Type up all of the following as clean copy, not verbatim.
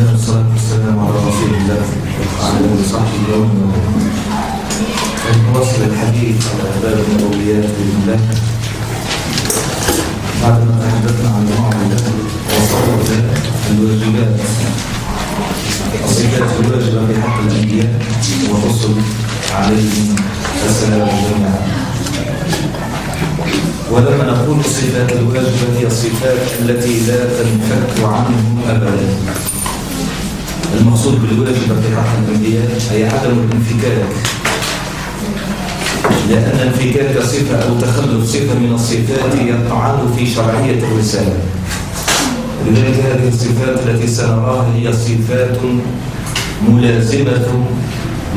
الله والصلاة والسلام على رسول الله وعلى آله وصحبه اليوم نواصل الحديث على باب الأولويات بالله بعدما تحدثنا عن المعاملة وصفات الواجبات الصفات الواجبة في حق الأنبياء والرسل عليهم السلام جميعا. ولما نقول الصفات الواجبة هي الصفات التي لا تنفك عنهم أبدا. المقصود بالواجبة في حق الأنبياء هي عدم الانفكاك، لأن انفكاك صفة أو تخلف صفة من الصفات يطعن في شرعية الرسالة. لذلك هذه الصفات التي سنراها هي صفات ملازمة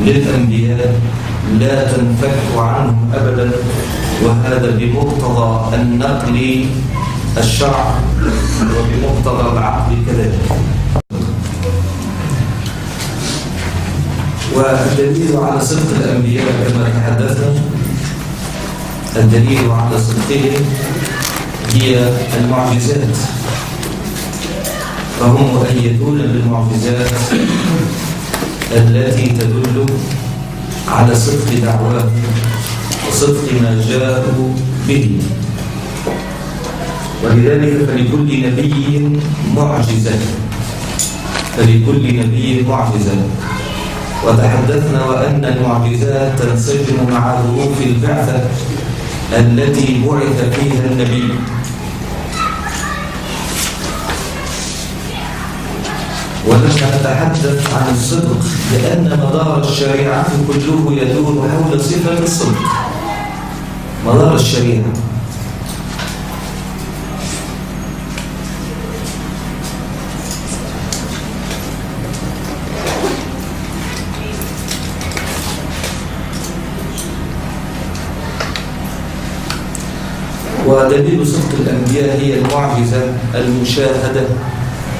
للأنبياء لا تنفك عنهم أبدا، وهذا بمقتضى النقل الشرع وبمقتضى العقل كذلك. والدليل على صدق الأنبياء كما تحدثنا، الدليل على صدقهم هي المعجزات، فهم مؤيدون بالمعجزات التي تدل على صدق دعواهم وصدق ما جاءوا به. ولذلك فلكل نبي معجزة، وتحدثنا وأن المعجزات تنسجم مع ظروف البعثة التي بعث فيها النبي. ولما نتحدث عن الصدق لأن مدار الشريعة كله يدور حول صفة الصدق، مدار الشريعة. ودليل صدق الأنبياء هي المعجزة المشاهدة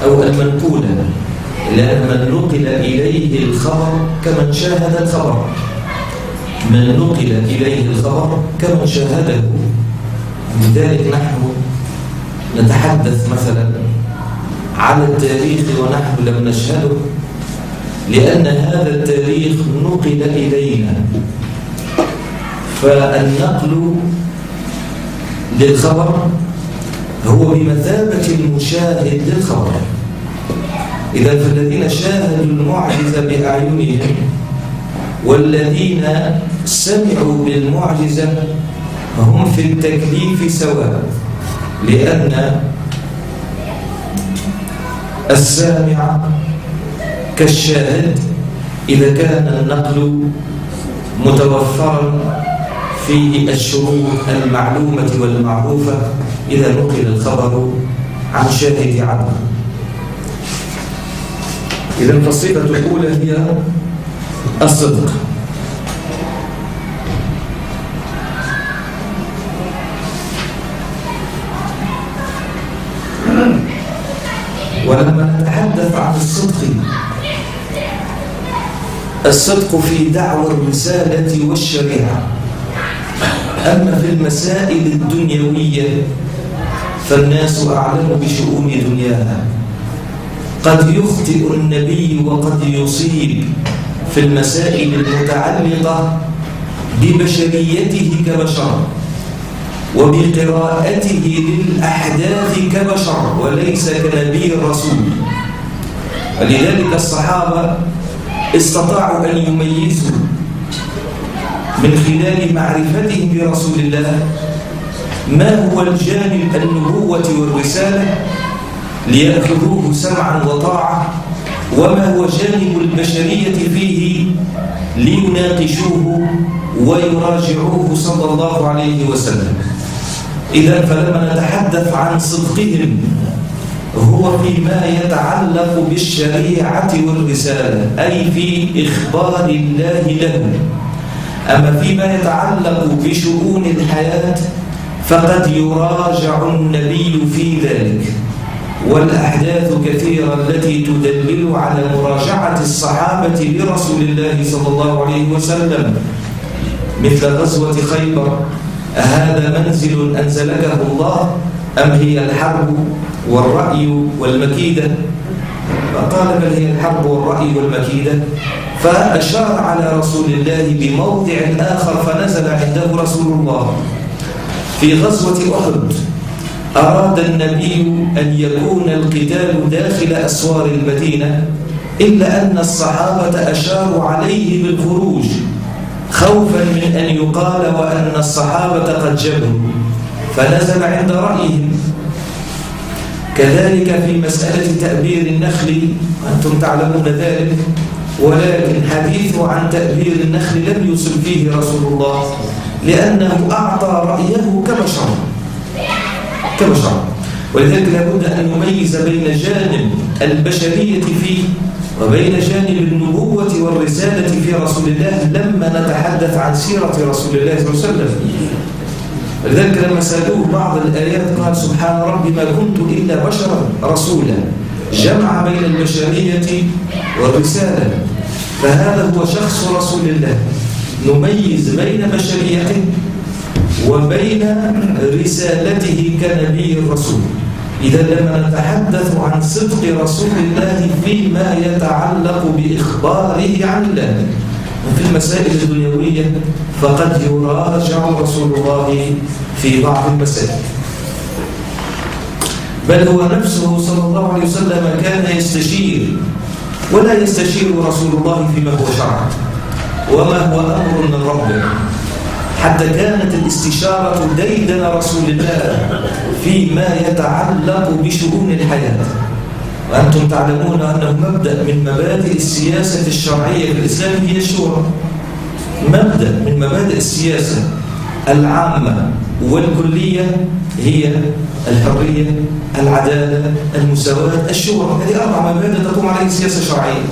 أو المنقولة، لأن من نقل إليه الخبر كمن شاهد الخبر، من نقل إليه الخبر كمن شاهده. لذلك نحن نتحدث مثلا على التاريخ ونحن لم نشهده، لأن هذا التاريخ نقل إلينا، فالنقل للخبر هو بمثابة المشاهد للخبر. إذا فالذين شاهدوا المعجزة بأعينهم والذين سمعوا بالمعجزة هم في التكليف سواء، لأن السامع كالشاهد إذا كان النقل متوفرا فيه الشروط المعلومة والمعروفة، إذا نقل الخبر عن شاهد عنه. إذا فالصفة الأولى هي الصدق. ولما نتحدث عن الصدق في دعوى الرسالة والشريعة. أما في المسائل الدنيوية فالناس أعلم بشؤون دنياها، قد يخطئ النبي وقد يصيب في المسائل المتعلقة ببشريته كبشر وبقراءته للأحداث كبشر وليس كنبي الرسول. ولذلك الصحابة استطاعوا أن يميزوا من خلال معرفتهم برسول الله ما هو الجانب النبوة والرسالة ليأخذوه سمعا وطاعة، وما هو جانب البشرية فيه ليناقشوه ويراجعوه صلى الله عليه وسلم. إذا فلما نتحدث عن صدقهم هو فيما يتعلق بالشريعة والرسالة، أي في إخبار الله له. أما فيما يتعلق بشؤون الحياة فقد يراجع النبي في ذلك، والأحداث كثيرة التي تدلل على مراجعة الصحابة لرسول الله صلى الله عليه وسلم، مثل غزوة خيبر. أهذا منزل أنزلكه الله أم هي الحرب والرأي والمكيدة؟ فقال بل هي الحرب والرأي والمكيدة، فأشار على رسول الله بموضع آخر فنزل عنده رسول الله. في غزوة أحد أراد النبي أن يكون القتال داخل أسوار المدينة، إلا أن الصحابة أشاروا عليه بالخروج خوفا من أن يقال وأن الصحابة قد جبوا، فنزل عند رأيهم. كذلك في مسألة تأبير النخل، أنتم تعلمون ذلك، ولكن حديثه عن تأبير النخل لم يصل فيه رسول الله، لأنه أعطى رأيه كبشر. ولذلك لابد أن نميز بين جانب البشرية فيه وبين جانب النبوة والرسالة في رسول الله لما نتحدث عن سيرة رسول الله صلى الله عليه وسلم. لذلك لما سألوه بعض الآيات قال سبحان ربي ما كنت إلا بشرا رسولا، جمع بين البشرية والرسالة. فهذا هو شخص رسول الله، نميز بين بشريته وبين رسالته كنبي الرسول. إذا لما نتحدث عن صدق رسول الله فيما يتعلق بإخباره عن الله في المسائل الدنيوية فقد يراجع رسول الله في بعض المسائل، بل هو نفسه صلى الله عليه وسلم كان يستشير، ولا يستشير رسول الله فيما هو شرع وما هو أمر من ربه، حتى كانت الاستشارة ديدن رسول الله فيما يتعلق بشؤون الحياة. وأنتم تعلمون أنه مبدأ من مبادئ السياسة الشرعية في الإسلام هي الشورى. مبدأ من مبادئ السياسة العامة والكلية هي الحرية، العدالة، المساواة، الشورى. هذه 4 مبادئ تقوم عليها السياسة الشرعية.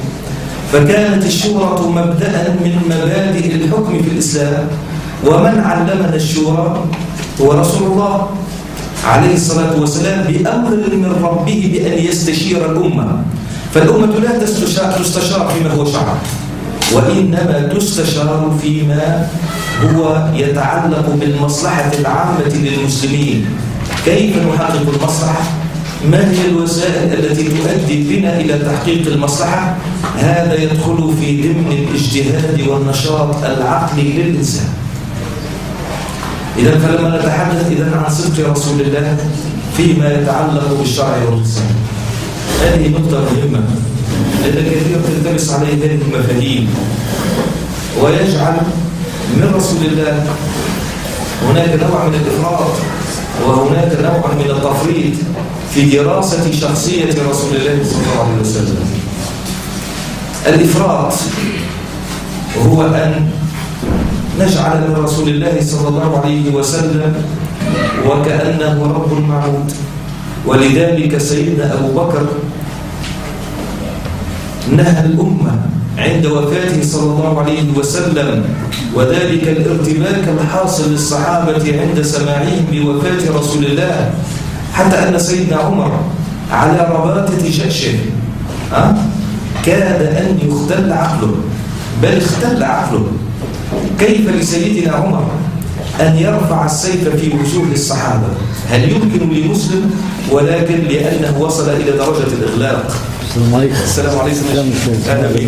فكانت الشورى مبدأ من مبادئ الحكم في الإسلام، ومن علمنا الشورى هو رسول الله عليه الصلاة والسلام بأمر من ربه بأن يستشير الأمة. فالأمة لا تستشار فيما هو شرع، وإنما تستشار فيما هو يتعلق بالمصلحة العامة للمسلمين. كيف نحقق المصلحة؟ ما هي الوسائل التي تؤدي بنا إلى تحقيق المصلحة؟ هذا يدخل في ضمن الاجتهاد والنشاط العقلي للإنسان. إذا فلما نتحدث عن صدق رسول الله فيما يتعلق بالشرع والرسالة، هذه نقطة مهمة، لأن كثير تلتبس عليه هذه المفاهيم ويجعل من رسول الله هناك نوع من الإفراط وهناك نوع من التفريط في دراسة شخصية رسول الله صلى الله عليه وسلم. الإفراط هو أن نجعل من رسول الله صلى الله عليه وسلم وكأنه رب معبود. ولذلك سيدنا أبو بكر نهى الأمة عند وفاته صلى الله عليه وسلم، وذلك الارتباك الحاصل للصحابة عند سماعهم بوفاة رسول الله، حتى أن سيدنا عمر على رباطة جأشه كاد أن يختل عقله، بل اختل عقله. كيف لسيدنا عمر أن يرفع السيف في وجوه الصحابة؟ هل يمكن لمسلم؟ ولكن لأنه وصل إلى درجة الإغلاق. السلام عليكم. أهلا بك.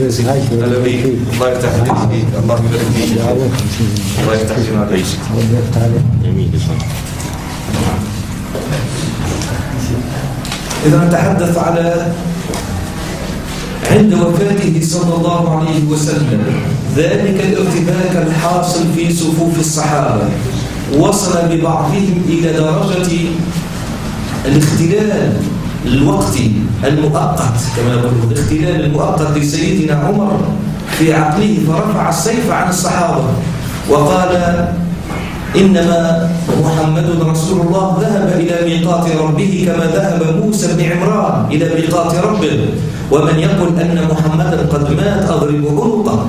أهلا بك. الله يفتح عليك. الله يبارك فيك. الله يفتح عليك. جميل. إذا نتحدث على عند وفاته صلى الله عليه وسلم ذلك الارتباك الحاصل في صفوف الصحابة وصل ببعضهم إلى درجة الاختلال الوقتي المؤقت، كما يقول الاختلال المؤقت لسيدنا عمر في عقله، فرفع السيف عن الصحابة وقال إنما محمد رسول الله ذهب إلى ميقات ربه كما ذهب موسى بن عمران إلى ميقات ربه، ومن يقول أن محمدا قد مات أضرب عنقه.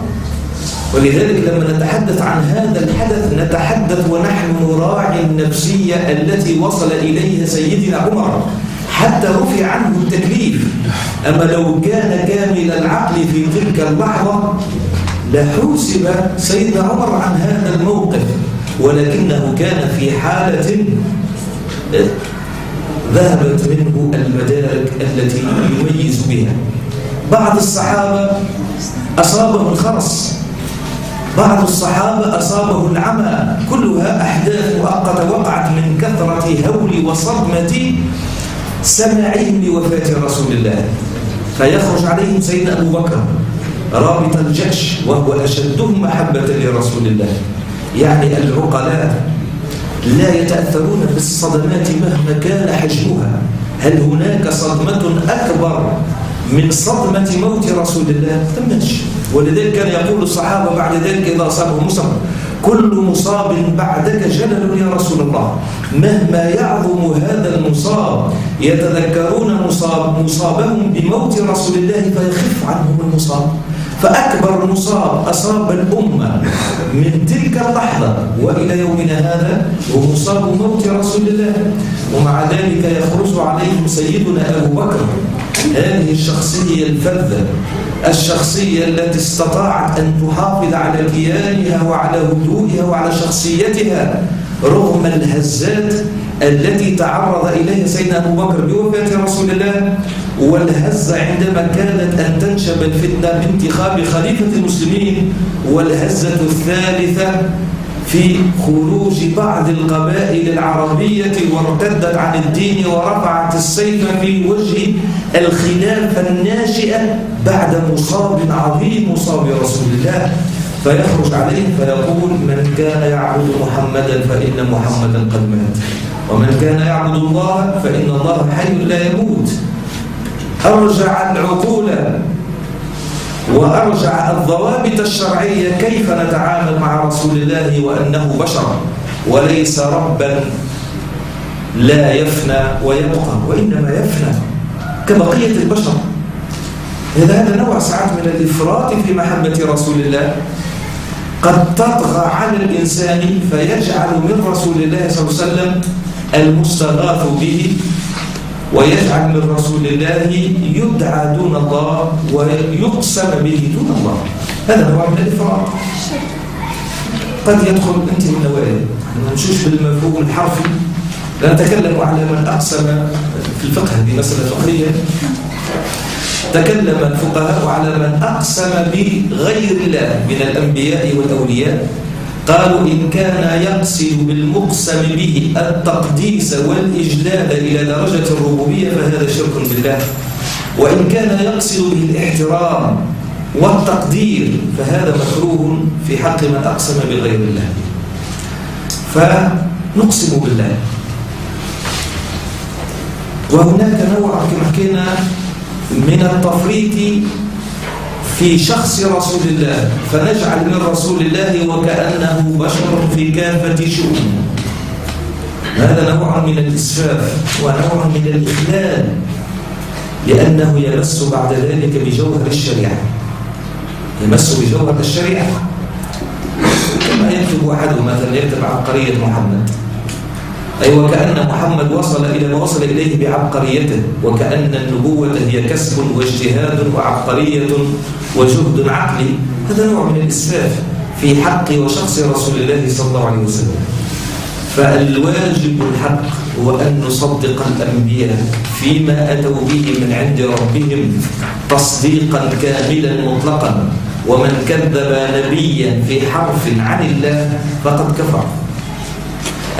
ولذلك لما نتحدث عن هذا الحدث نتحدث ونحن نراعي النفسية التي وصل إليها سيدنا عمر حتى رفع عنه التكليف. أما لو كان كامل العقل في تلك اللحظة لحوسب سيدنا عمر عن هذا الموقف، ولكنه كان في حالة ذهبت منه المدارك التي يميز بها. بعض الصحابة أصابه الخرس، بعض الصحابة أصابه العمى، كلها أحداث مؤقتة وقعت من كثرة هول وصدمة سماعهم لوفاة رسول الله. فيخرج عليهم سيدنا أبو بكر رابط الجيش وهو أشدهم محبة لرسول الله. يعني العقلاء لا يتأثرون بالصدمات مهما كان حجمها. هل هناك صدمة أكبر من صدمة موت رسول الله؟ تمش. ولذلك كان يقول الصحابة بعد ذلك إذا أصابه مصاب: كل مصاب بعدك جلل يا رسول الله. مهما يعظم هذا المصاب يتذكرون مصابهم بموت رسول الله فيخف عنهم المصاب. فأكبر مصاب أصاب الأمة من تلك اللحظة وإلى يومنا هذا هو مصاب موت رسول الله. ومع ذلك يخرج عليهم سيدنا أبو بكر هذه الشخصية الفذة، الشخصية التي استطاعت أن تحافظ على كيانها وعلى هدوئها وعلى شخصيتها رغم الهزات التي تعرض إليها سيدنا أبو بكر بوفاة رسول الله، والهزة عندما كانت أن تنشب الفتنة بانتخاب خليفة المسلمين، والهزة الثالثة في خروج بعض القبائل العربية وارتدت عن الدين ورفعت السيف في وجه الخلافة الناشئة بعد مصاب عظيم، مصاب رسول الله. فيخرج عليه فيقول: من كان يعبد محمدا فإن محمدا قد مات، ومن كان يعبد الله فإن الله حي لا يموت. أرجع العقول وأرجع الضوابط الشرعية كيف نتعامل مع رسول الله وأنه بشر وليس ربا لا يفنى ويبقى، وإنما يفنى كبقية البشر. هذا نوع ساعات من الإفراط في محبة رسول الله قد تطغى على الإنسان فيجعل من رسول الله صلى الله عليه وسلم المستغاث به، ويجعل من رسول الله يدعى دون الله ويقسم به دون الله. هذا نوع من الإفراط قد يدخل أنت من نوايا. ما نمشوش بالمفهوم الحرفي، لا نتكلم على من أقسم في الفقه، هذه مسألة فقهية. تكلم الفقهاء على من أقسم بغير الله من الأنبياء والأولياء، قالوا إن كان يقصد بالمقسم به التقديس والإجلال إلى درجة الربوبية فهذا شرك بالله، وإن كان يقصد به الاحترام والتقدير فهذا مكروه في حق من أقسم بغير الله. فنقسم بالله. وهناك نوع كما حكينا من التفريط في شخص رسول الله، فنجعل من رسول الله وكأنه بشر في كافة شؤونه. هذا نوع من الإسفاف ونوع من الإخلال، لأنه يمس بعد ذلك بجوهر الشريعة، يمس بجوهر الشريعة. كما يكتب أحد مثلا يكتب عبقرية محمد، أي وكأن محمد وصل إلى ما وصل إليه بعبقريته، وكأن النبوة هي كسب واجتهاد وعبقرية وجهد عقلي. هذا نوع من الإسفاف في حق وشخص رسول الله صلى الله عليه وسلم. فالواجب الحق هو أن نصدق الأنبياء فيما أتوا به من عند ربهم تصديقا كاملا مطلقا، ومن كذب نبيا في حرف عن الله فقد كفر.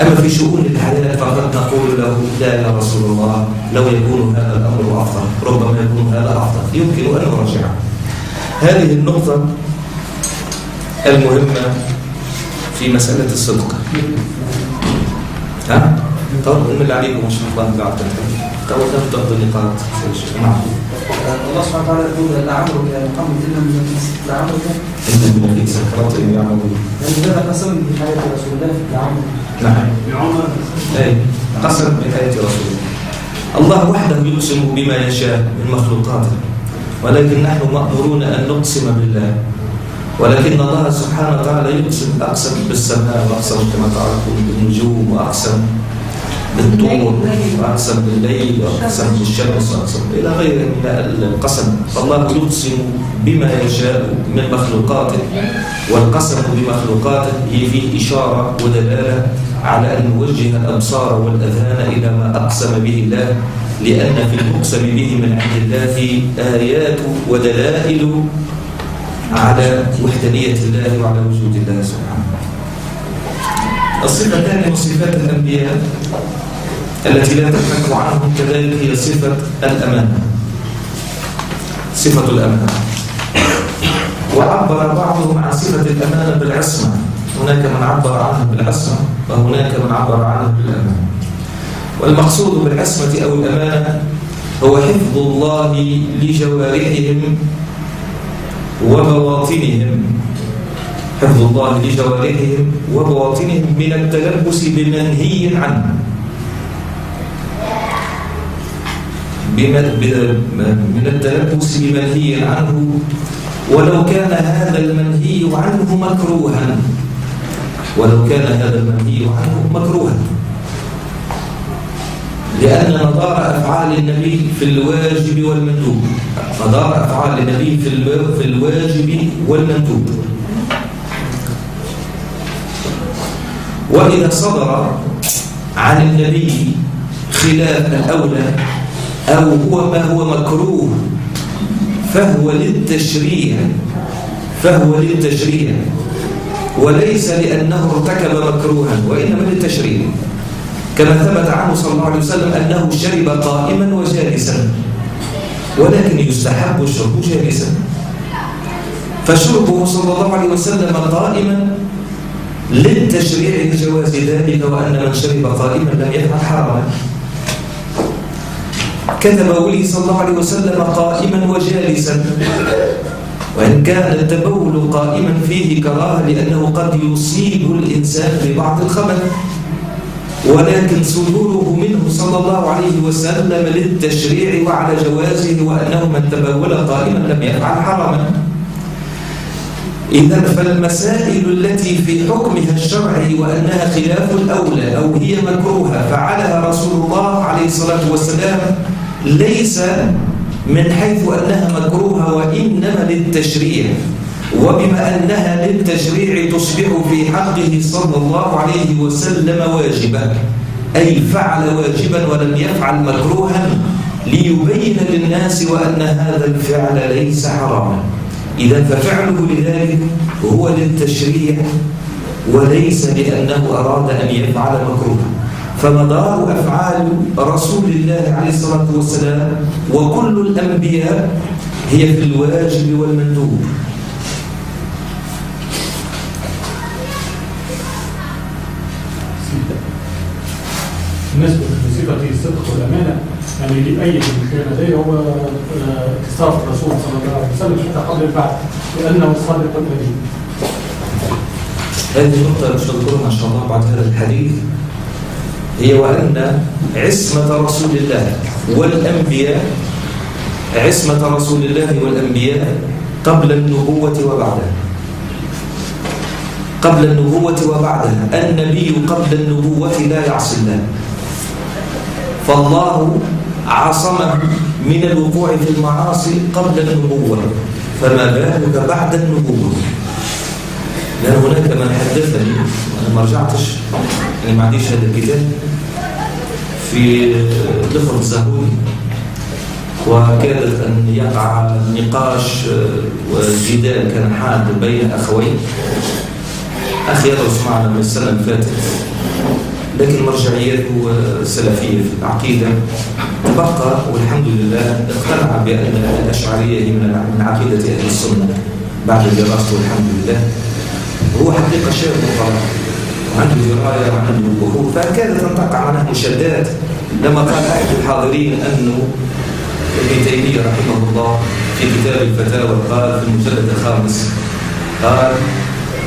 أما في شؤون الحياة فقد نقول له: لا يا رسول الله، لو يكون هذا الأمر أفضل، ربما يكون هذا أفضل، يمكن أن نرجع. هذه النقطة المهمة في مسألة الصدق. ها؟ طب نمل عليكم إن شاء الله بعد نبدأ بالنقاط. الله سبحانه وتعالى يقول: لا عمرك يا محمد إلا من المسجد، لا عمرك إن من في سكرات يعملون. هذا قسم بحياة رسول الله لا عمرك. نعم. بعمر. أي قسم بحياة رسول الله. الله وحده يقسم بما يشاء من مخلوقاته، ولكن نحن مأمورون أن نقسم بالله. ولكن الله سبحانه وتعالى أقسم بالسماء، وأقسم كما تعرفون بالنجوم، وأقسم بالطور، وأقسم بالليل، وأقسم بالشمس، وأقسم إلى غيره من القسم. فالله يقسم بما يشاء من مخلوقاته، والقسم بمخلوقاته هي فيه إشارة ودلالة على أن نوجه الأبصار والأذهان إلى ما أقسم به الله لأن في المقسم به من عند الله آيات ودلائل على وحدانية الله وعلى وجود الله سبحانه. الصفة الثانية من صفات الأنبياء التي لا تنفك عنهم كذلك هي صفة الأمانة. صفة الأمانة، وعبر بعضهم عن صفة الأمانة بالعصمة، هناك من عبر عنها بالعصمة وهناك من عبر عنها بالأمانة. والمقصود بالعصمة أو الأمانة هو حفظ الله لجوارحهم وبواطنهم، حفظ الله لجوارحهم وبواطنهم من التلبس بمنهي عنه، من التلبس بمنهي عنه، ولو كان هذا المنهي عنه مكروها، ولو كان هذا المنهي عنه مكروها، لأن مدار أفعال النبي في الواجب والمندوب، مدار أفعال النبي في الواجب والمندوب. وإذا صدر عن النبي خلاف الأولى أو هو ما هو مكروه فهو للتشريع وليس لأنه ارتكب مكروها، وإنما للتشريع، كما ثبت عنه صلى الله عليه وسلم أنه شرب قائما وجالسا، ولكن يستحب الشرب جالسا، فشربه صلى الله عليه وسلم قائما للتشريع لجواز ذلك، وأن من شرب قائما لم يفعل حراما. كتب ولي صلى الله عليه وسلم قائما وجالسا، وإن كان التبول قائما فيه كراهة لأنه قد يصيب الإنسان ببعض الخبث، ولكن صدوره منه صلى الله عليه وسلم للتشريع وعلى جوازه، وأنه من تبول قائما لم يفعل حراما. إذن فالمسائل التي في حكمها الشرعي وأنها خلاف الأولى أو هي مكروهة فعلها رسول الله عليه الصلاة والسلام ليس من حيث أنها مكروهة، وإنما للتشريع، وبما أنها للتشريع تصبح في حقه صلى الله عليه وسلم واجبا، أي فعل واجبا ولم يفعل مكروها ليبين للناس وأن هذا الفعل ليس حراما. إذا ففعله لذلك هو للتشريع وليس لأنه أراد أن يفعل مكروها. فمدار أفعال رسول الله عليه الصلاة والسلام وكل الأنبياء هي في الواجب والمندوب. بالنسبة لصفة الصدق والأمانة، يعني لأي من لديه هو اتصاف الرسول صلى الله عليه وسلم حتى قبل البعث لأنه الصادق الأمين. هذه النقطة نذكرها إن شاء الله بعد هذا الحديث، هي وأن عصمة رسول الله والأنبياء، عصمة رسول الله والأنبياء قبل النبوة وبعدها، قبل النبوة وبعدها. النبي قبل النبوة لا يعصي الله، فالله عصمه من الوقوع في المعاصي قبل النبوة، فما بالك بعد النبوة؟ لأن هناك من حدثني، أنا ما رجعتش، يعني ما عنديش هذا الكتاب، في لفظ الزهوري، وكادت أن يقع نقاش وجدال كان حاد بين أخوين. أخي يدرس معنا من السنة اللي فاتت، لكن مرجعيته سلفية في العقيدة، تبقى والحمد لله اقتنع بأن الأشعرية هي من عقيدة أهل السنة بعد دراسته والحمد لله. هو حقيقة شيء مقارن وعنده دراية وعنده بحوث، فكادت أن تقع عنه مشادات لما قال أحد الحاضرين أنه ابن تيمية رحمه الله في كتاب الفتاوى قال في المجلد الخامس قال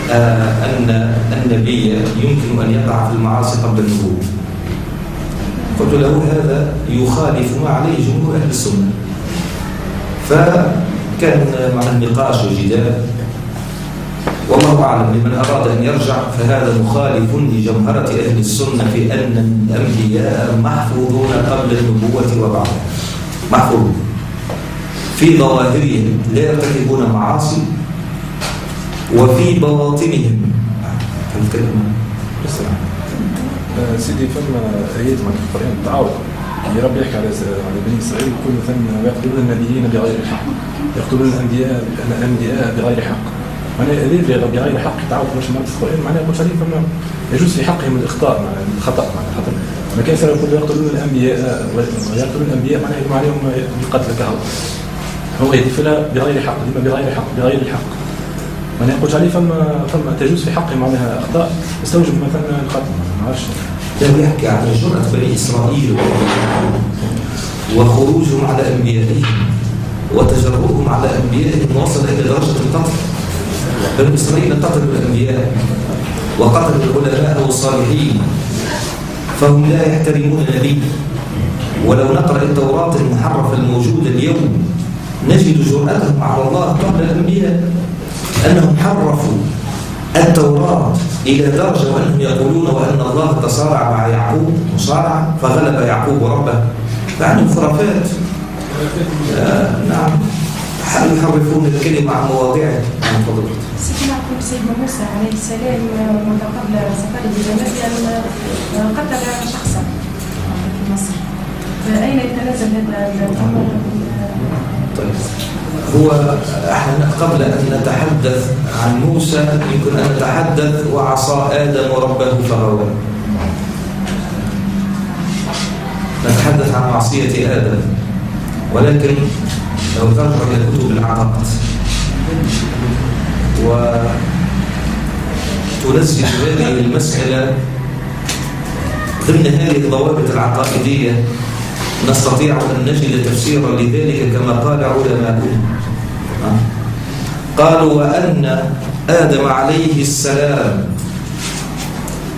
أن النبي يمكن أن يقع في المعاصي قبل النبوة. قلت له هذا يخالف ما عليه جمهور أهل السنة، فكان مع النقاش وجدال، والله أعلم. لمن أراد أن يرجع فهذا مخالف لجمهرة أهل السنة في أن الأنبياء محفوظون قبل النبوة وبعدها، محفوظون في ظواهرهم لا يرتكبون معاصي، وفي بواطنهم. سيدي فما آيات من القرآن تعاود يعني ربي يحكي على بني إسرائيل يقول مثلا ويقتلون النبيين بغير الحق، يقتلون الأنبياء بغير حق. معناها هذا بغير حق تعاود باش نعرف القرآن معناها يقول عليه فما يجوز في حقهم الإخطاء الخطأ معناها خاطر ما كان يقول يقتلون الأنبياء ويقتلون الأنبياء معناها يجب عليهم القتل كهو هو يدفلها بغير حق ديما بغير الحق معناها يقول عليه فما تجوز في حقهم معناها أخطاء يستوجب مثلا القتل ما عرفش. كان يحكي عن جرأة بني إسرائيل وخروجهم على أنبيائهم وتجرؤهم على أنبيائهم وصل إلى درجة القتل. بني إسرائيل قتلوا الأنبياء وقتلوا العلماء والصالحين فهم لا يحترمون النبي. ولو نقرأ التوراة المحرفة الموجودة اليوم نجد جرأتهم على الله قبل الأنبياء أنهم حرفوا التوراة إلى درجة وأنهم يقولون وأن الله تصارع مع يعقوب مصارعة فغلب يعقوب ربه فعندهم خرافات. نعم يحرفون الكلمة عن مواضعه. سيدنا موسى عليه السلام قبل سفر الجمال قتل شخصا في مصر فأين يتنزل هذا الأمر؟ طيب هو احنا قبل أن نتحدث عن موسى يمكن أن نتحدث وعصى آدم ربه فغوى. نتحدث عن معصية آدم ولكن لو ترجع إلى كتب العقائد وتنزل هذه المسألة ضمن هذه الضوابط العقائدية نستطيع أن نجد تفسيرا لذلك كما قال علماؤهم. قالوا وأن آدم عليه السلام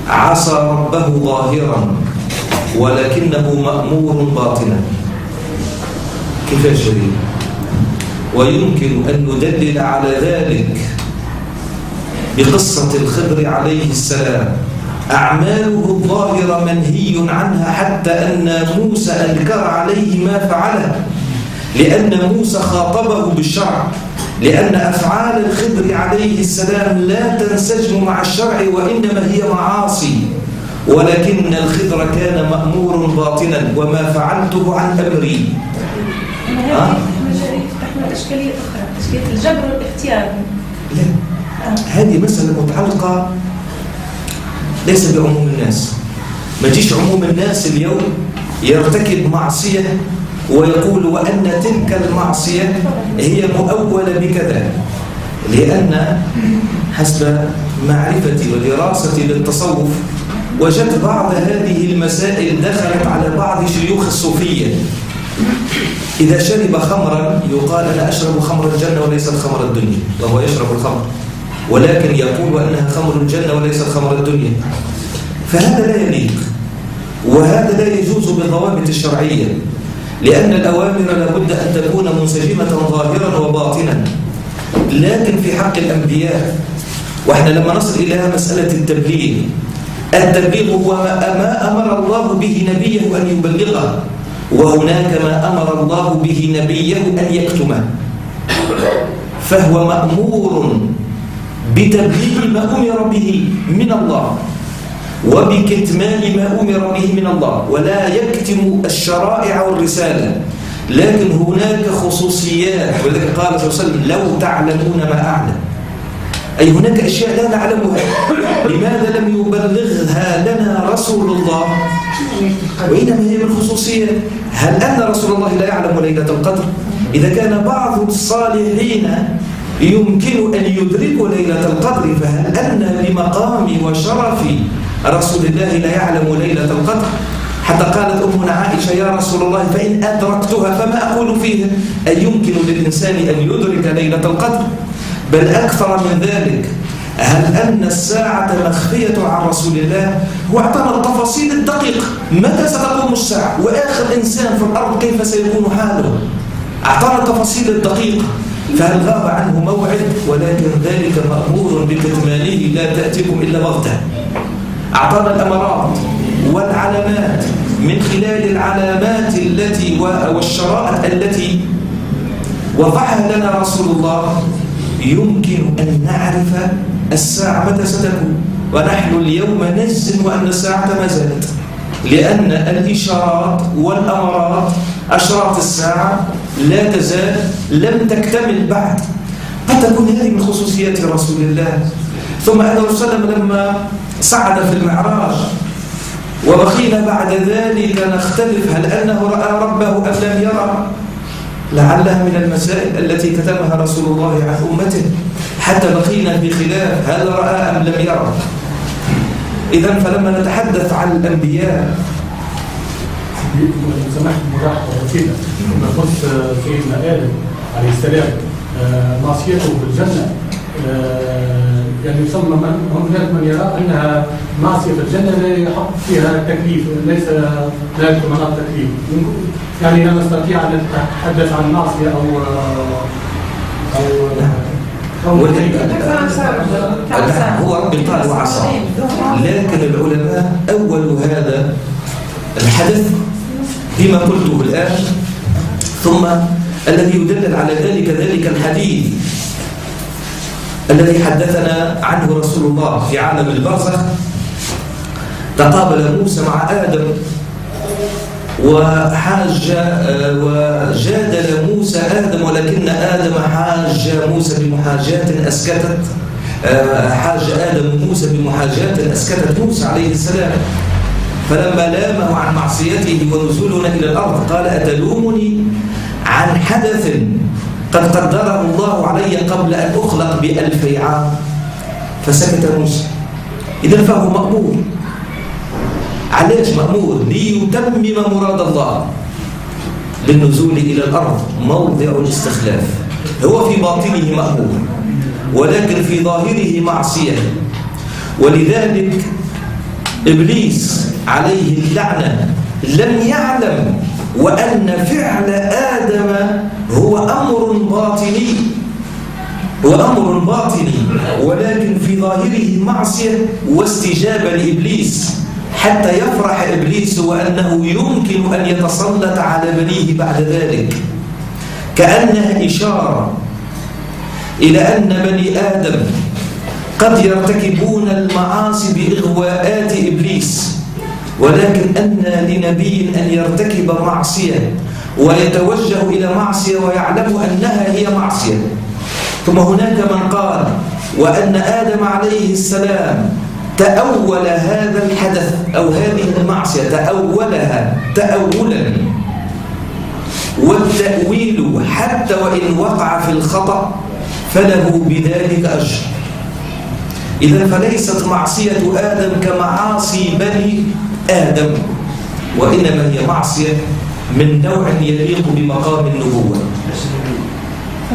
عصى ربه ظاهرا ولكنه مأمور باطنا. كيف شديد؟ ويمكن أن ندلل على ذلك بقصة الخضر عليه السلام. أعماله الظاهرة منهي عنها حتى أن موسى أنكر عليه ما فعله لأن موسى خاطبه بالشرع لأن أفعال الخضر عليه السلام لا تنسجم مع الشرع وإنما هي معاصي ولكن الخضر كان مأمور باطنا وما فعلته عن أمري. إشكالية أخرى إشكالية الجبر والاختيار. لا هذه مسألة متعلقة ليس بعموم الناس. ما جيش عموم الناس اليوم يرتكب معصية ويقول وأن تلك المعصية هي مؤولة بكذا لأن حسب معرفتي ودراستي للتصوف وجدت بعض هذه المسائل دخلت على بعض شيوخ الصوفية. إذا شرب خمرا يقال أنا أشرب خمر الجنة وليست خمر الدنيا وهو يشرب الخمر ولكن يقول أنها خمر الجنة وليست خمر الدنيا. فهذا لا يليق وهذا لا يجوز بالضوابط الشرعية لأن الأوامر لابد أن تكون منسجمة ظاهرا وباطنا. لكن في حق الأنبياء وإحنا لما نصل إلى مسألة التبليغ هو ما أمر الله به نبيه أن يبلغه وهناك ما أمر الله به نبيه أن يكتمه فهو مأمور بتبليغ ما أمر به من الله وبكتمان ما أمر به من الله ولا يكتم الشرائع والرسالة. لكن هناك خصوصيات ولذلك قال صلى الله عليه وسلم لو تعلمون ما أعلم أي هناك أشياء لا نعلمها لماذا لم يبلغها لنا رسول الله وإنما هي من خصوصية. هل أن رسول الله لا يعلم ليلة القدر؟ إذا كان بعض الصالحين يمكن أن يدركوا ليلة القدر فهل أن بمقام وشرف رسول الله لا يعلم ليلة القدر؟ حتى قالت أمنا عائشة يا رسول الله فإن أدركتها فما أقول فيها أي يمكن للإنسان أن يدرك ليلة القدر؟ بل أكثر من ذلك هل أن الساعة مخفية عن رسول الله؟ هو أعطانا التفاصيل الدقيقة متى ستقوم الساعة وآخر إنسان في الأرض كيف سيكون حاله أعطانا التفاصيل الدقيقة فهل غاب عنه موعد ولكن ذلك مأمور بكتمانه لا تأتيكم إلا بغتة. أعطانا الأمارات والعلامات من خلال العلامات التي والشرائع التي وضعها لنا رسول الله يمكن أن نعرف الساعة متى ستكون ونحن اليوم نجزم أن الساعة ما زالت لأن الإشارات والأمارات أشراط الساعة لا تزال لم تكتمل بعد. قد تكون هذه من خصوصيات رسول الله. ثم أن الرسول صلى الله عليه وسلم لما صعد في المعراج وبقينا بعد ذلك نختلف هل أنه رأى ربه أم لم يرى، لعلها من المسائل التي كتمها رسول الله عن أمته، حتى بقينا في خلاف هل رأى أم لم يرى. إذن فلما نتحدث عن الأنبياء سمحت ملاحظة بسيطة، نخص سيدنا آدم عليه السلام معصيته في الجنة، يعني يسمى هناك من يرى أنها معصية في الجنة لا يحق فيها تكليف، ليس ذلك مناط تكليف. يعني لا نستطيع أن نتحدث عن معصية هو رب قال وعصى، لكن العلماء أول هذا الحدث بما قلته الآن، ثم الذي يدلل على ذلك الحديث الذي حدثنا عنه رسول الله في عالم البرزخ. تقابل موسى مع آدم وجادل موسى آدم، ولكن آدم حاج موسى بمحاجات أسكتت، حاج آدم موسى بمحاجات أسكتت موسى عليه السلام. فلما لامه عن معصيته ونزولنا إلى الأرض قال أتلومني عن حدث قد قدره الله علي قبل أن أخلق ب1000 عام؟ فسكت موسى. إذن فهو مأمور. علاش مأمور؟ ليتمم مراد الله بالنزول إلى الأرض، موضع الاستخلاف. هو في باطنه مأمور ولكن في ظاهره معصية. ولذلك إبليس عليه اللعنة لم يعلم وأن فعل آدم هو أمر باطني، ولكن في ظاهره معصية واستجابة لإبليس، حتى يفرح إبليس وأنه يمكن أن يتسلط على بنيه بعد ذلك، كأنها إشارة إلى أن بني آدم قد يرتكبون المعاصي بإغواءات إبليس، ولكن أن لنبي أن يرتكب معصية ويتوجه إلى معصية ويعلم أنها هي معصية. ثم هناك من قال وأن آدم عليه السلام تأول هذا الحدث أو هذه المعصية، تأولها تأولا، والتأويل حتى وإن وقع في الخطأ فله بذلك أجر. إذن فليست معصية آدم كمعاصي بني آدم، وإنما هي معصية من نوع يليق بمقام النبوة.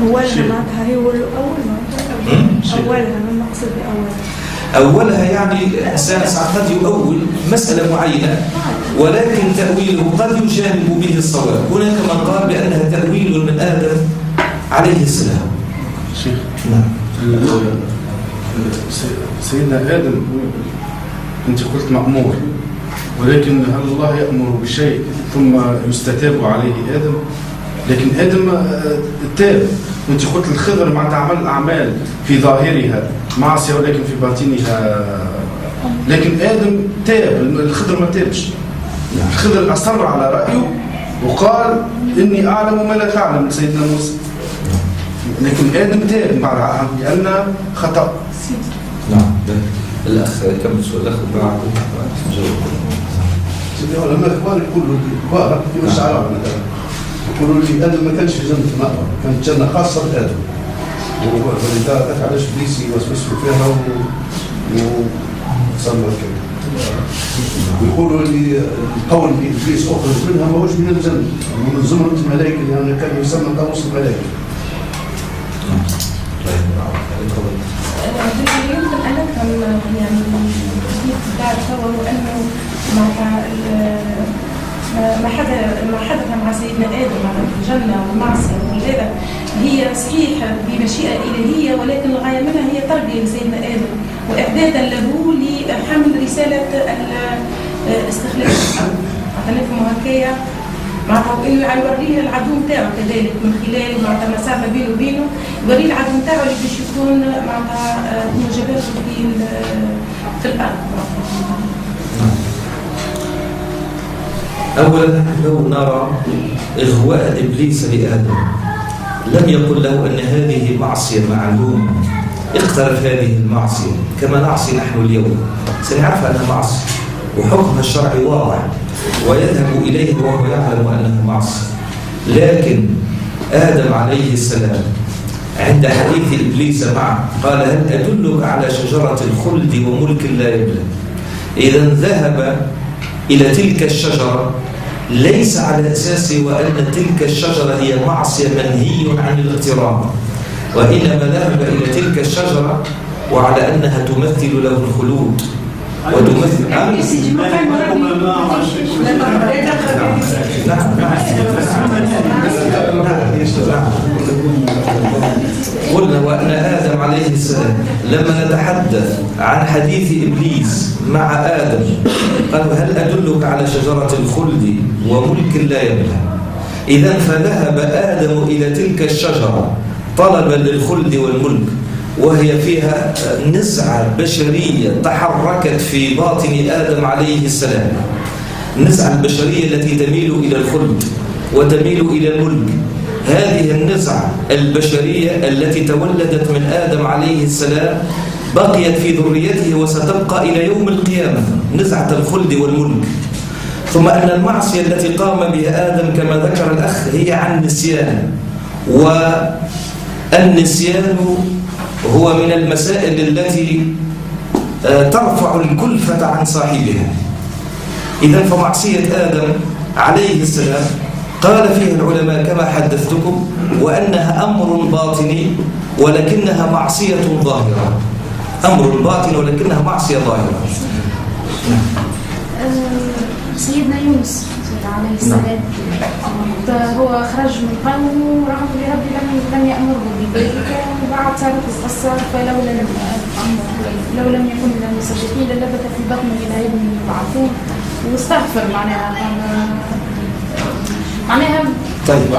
أولها معناتها هي أولها من مقصد أولها يعني ساعات قد يؤول مسألة معينة ولكن تأويله قد يجانب به الصواب. هناك من قال بأنها تأويل من آدم عليه السلام. شيخ سيدنا آدم أنت قلت مأمور، ولكن هل الله يأمر بشيء ثم يستتاب عليه آدم؟ لكن آدم تاب، وانت قلت الخضر مع تعمل أعمال في ظاهرها معصية ولكن في باطنها، لكن آدم تاب، الخضر ما تابش. الخضر أصر على رأيه وقال إني أعلم ما لا تعلم سيدنا موسى، لكن آدم تاب بعد لأن خطأ. نعم. الأخ كم سؤال الأخ بعد لما الإخوان يقولوا الكبار في الشعراء يقولوا لي آدم ما كانش في جنة المأوى، كانت جنة خاصة بآدم، ولذلك علاش إبليس يوسوس فيها وصلنا كذا. ويقولوا لي القول اللي إبليس أخرج منها ما هوش من الجنة، من زمرة الملائكة، لأنه كان يسمى طاووس الملائكة. يمكن أن نفهم يعني بعد هو أنه ما حدث مع سيدنا آدم في الجنة والمعصية والغيرة هي صحيحة بمشيئة إلهية، ولكن الغاية منها هي تربية لسيدنا آدم وإعدادا له لحمل رسالة الاستخلاف. نفهم هكايا معناتها انه يوريه العدو نتاعو كذلك من خلال معناتها مسافه بينه وبينه، يوريه العدو نتاعو اللي باش يكون معناتها مجاباته في الارض. أولا لو نرى إغواء إبليس لآدم، لم يقل له أن هذه معصية معلومة اقترف هذه المعصية كما نعصي نحن اليوم، سنعرف أنها معصية وحكمها الشرعي واضح ويذهب إليه وهو يعلم أنها معصية. لكن آدم عليه السلام عند حديث إبليس معه قال هل أدلك على شجرة الخلد وملك لا يبلى؟ إذا ذهب إلى تلك الشجرة ليس على أساس وأن تلك الشجرة هي معصية منهي عن الاقتراب، وإنما ذهب إلى تلك الشجرة وعلى أنها تمثل له الخلود وتمثل قلنا وأن آدم عليه السلام لما نتحدث عن حديث إبليس مع آدم قالوا هل أدلك على شجرة الخلد وملك لا يبلى؟ إذن فذهب آدم إلى تلك الشجرة طلبا للخلد والملك، وهي فيها نزعة بشرية تحركت في باطن آدم عليه السلام، النزعة البشرية التي تميل إلى الخلد وتميل إلى الملك. هذه النزعة البشرية التي تولدت من آدم عليه السلام بقيت في ذريته وستبقى إلى يوم القيامة، نزعة الخلد والملك. ثم أن المعصية التي قام بها آدم كما ذكر الأخ هي عن نسيان، والنسيان هو من المسائل التي ترفع الكلفة عن صاحبها. إذن فمعصية آدم عليه السلام قال فيها العلماء كما حدثتكم وأنها أمر باطني ولكنها معصية ظاهرة، أمر باطن ولكنها معصية ظاهرة. سيدنا يونس عليه السلام هو خرج من قومه رغم لربي لم يأمره بذلك، وبعد صارت القصة لو لم يكن من المسجدين للبث في بطنه إلى يوم يبعثون، واستغفر معناها طيب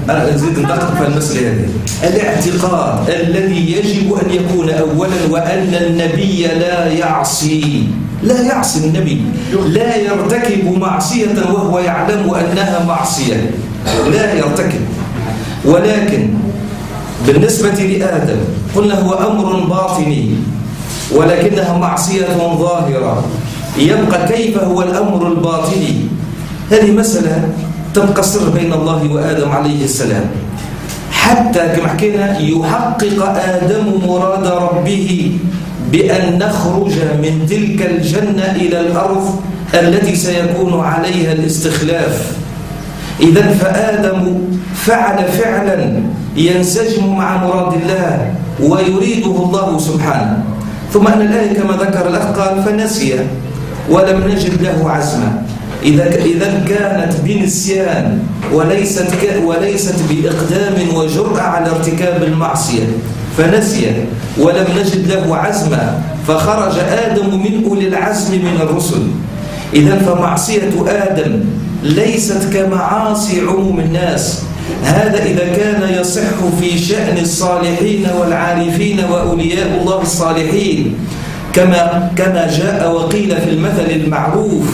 أنا أزيد ندقق في المسألة هذه. الاعتقاد الذي يجب أن يكون أولا وأن النبي لا يعصي النبي، لا يرتكب معصية وهو يعلم أنها معصية، لا يرتكب. ولكن بالنسبة لآدم قلنا هو أمر باطني ولكنها معصية ظاهرة. يبقى كيف هو الأمر الباطني؟ هذه مسألة تبقى سر بين الله وآدم عليه السلام، حتى كما حكينا يحقق آدم مراد ربه بأن نخرج من تلك الجنة إلى الأرض التي سيكون عليها الاستخلاف. إذن فآدم فعل فعلا ينسجم مع مراد الله ويريده الله سبحانه. ثم أن الآية كما ذكر الأخ قال فنسي ولم نجد له عزما. إذا كانت بنسيان وليست بإقدام وجرأة على ارتكاب المعصية، فنسي ولم نجد له عزما فخرج آدم من أولي العزم من الرسل. إذا فمعصية آدم ليست كمعاصي عموم الناس. هذا إذا كان يصح في شأن الصالحين والعارفين وأولياء الله الصالحين، كما جاء وقيل في المثل المعروف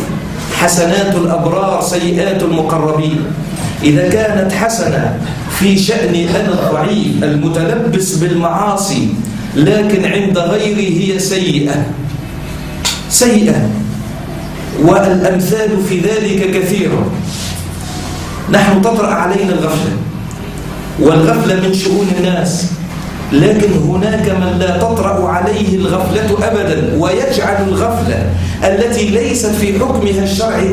حسنات الأبرار سيئات المقربين. إذا كانت حسنة في شأن أنا الضعيف المتلبس بالمعاصي لكن عند غيره هي سيئة، والأمثال في ذلك كثيرة. نحن تطرأ علينا الغفلة، والغفلة من شؤون الناس، لكن هناك من لا تطرأ عليه الغفلة أبدا ويجعل الغفلة التي ليست في حكمها الشرعي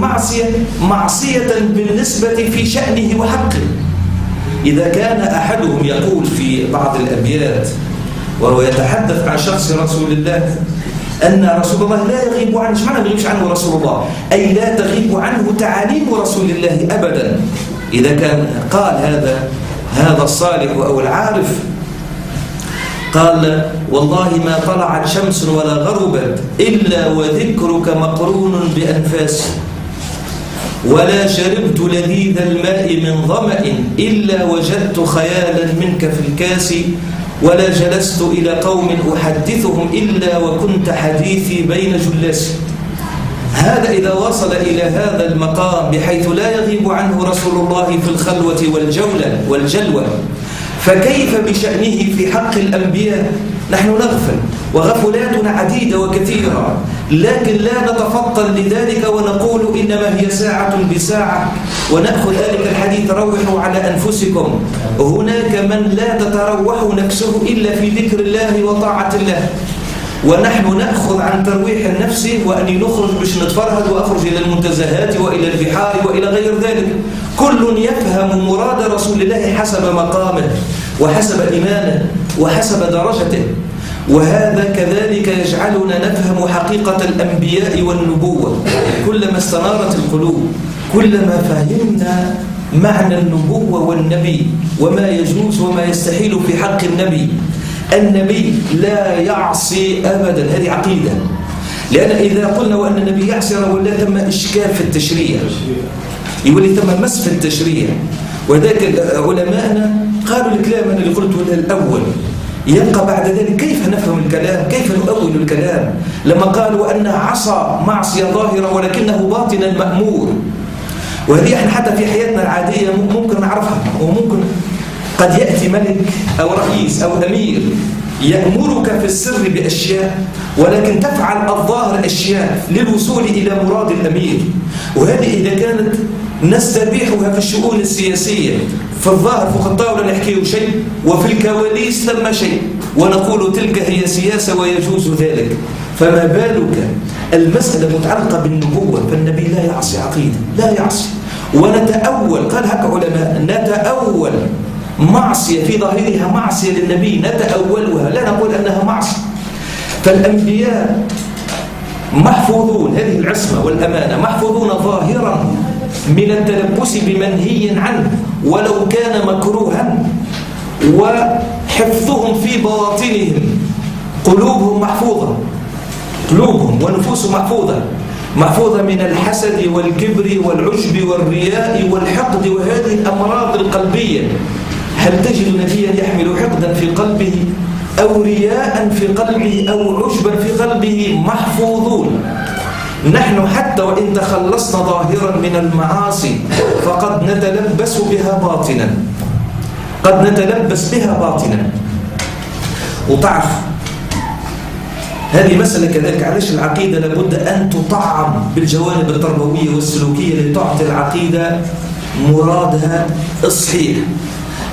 معصية بالنسبة في شأنه وحقه. إذا كان أحدهم يقول في بعض الأبيات وهو يتحدث عن شخص رسول الله أن رسول الله لا يغيب عنه، ما يغيبش عنه رسول الله، أي لا تغيب عنه تعاليم رسول الله أبدا. إذا كان قال هذا الصالح أو العارف قال والله ما طلعت شمس ولا غربت إلا وذكرك مقرون بأنفاسي، ولا شربت لذيذ الماء من ظمأ إلا وجدت خيالا منك في الكاس، ولا جلست إلى قوم أحدثهم إلا وكنت حديثي بين جلاسي. هذا إذا وصل إلى هذا المقام بحيث لا يغيب عنه رسول الله في الخلوة والجلوة، فكيف بشأنه في حق الأنبياء؟ نحن نغفل وغفلاتنا عديدة وكثيرة، لكن لا نتفطن لذلك ونقول إنما هي ساعة بساعة ونأخذ ذلك الحديث روحوا على أنفسكم. هناك من لا تتروح نفسه إلا في ذكر الله وطاعة الله، ونحن نأخذ عن ترويح النفس وأن نخرج باش نتفرهد وأخرج إلى المنتزهات وإلى البحار وإلى غير ذلك. كل يفهم مراد رسول الله حسب مقامه وحسب إيمانه وحسب درجته، وهذا كذلك يجعلنا نفهم حقيقة الأنبياء والنبوة. كلما استنارت القلوب كلما فهمنا معنى النبوة والنبي وما يجوز وما يستحيل في حق النبي. النبي لا يعصي أبدا، هذه عقيدة، لأن إذا قلنا وأن النبي يعصي ولا ثم إشكال في التشريع، يولي ثم مس في التشريع. وذلك علماءنا قالوا الكلام اللي قلته الأول يبقى بعد ذلك كيف نفهم الكلام، كيف نؤول الكلام. لما قالوا أنه عصى معصية ظاهرة ولكنه باطنا مأمور، وهذه احنا حتى في حياتنا العادية ممكن نعرفها. وممكن قد يأتي ملك أو رئيس أو أمير يأمرك في السر بأشياء ولكن تفعل الظاهر أشياء للوصول إلى مراد الأمير، وهذه إذا كانت نستبيحها في الشؤون السياسية. في الظاهر فوق الطاولة نحكيه شيء وفي الكواليس ثم شيء ونقول تلك هي سياسة ويجوز ذلك، فما بالك المسألة متعلقة بالنبوة؟ فالنبي لا يعصي عقيدة، لا يعصي. ونتأول، قال هكا علماء، نتأول معصية في ظاهرها معصية للنبي نتأولها، لا نقول أنها معصية. فالأنبياء محفوظون، هذه العصمة والأمانة، محفوظون ظاهرا من التلبس بمنهي عنه ولو كان مكروها، وحفظهم في بواطنهم، قلوبهم محفوظة، قلوبهم ونفوسهم محفوظة من الحسد والكبر والعجب والرياء والحقد وهذه الأمراض القلبية. هل تجد نبيا يحمل حقدا في قلبه أو رياء في قلبه أو عجبا في قلبه؟ محفوظون. نحن حتى وإن تخلصنا ظاهرا من المعاصي فقد نتلبس بها باطنا، قد نتلبس بها باطنا. وتعرف هذه مسألة كذلك، علاش العقيدة لابد أن تطعم بالجوانب التربوية والسلوكية لتعطي العقيدة مرادها الصحيح.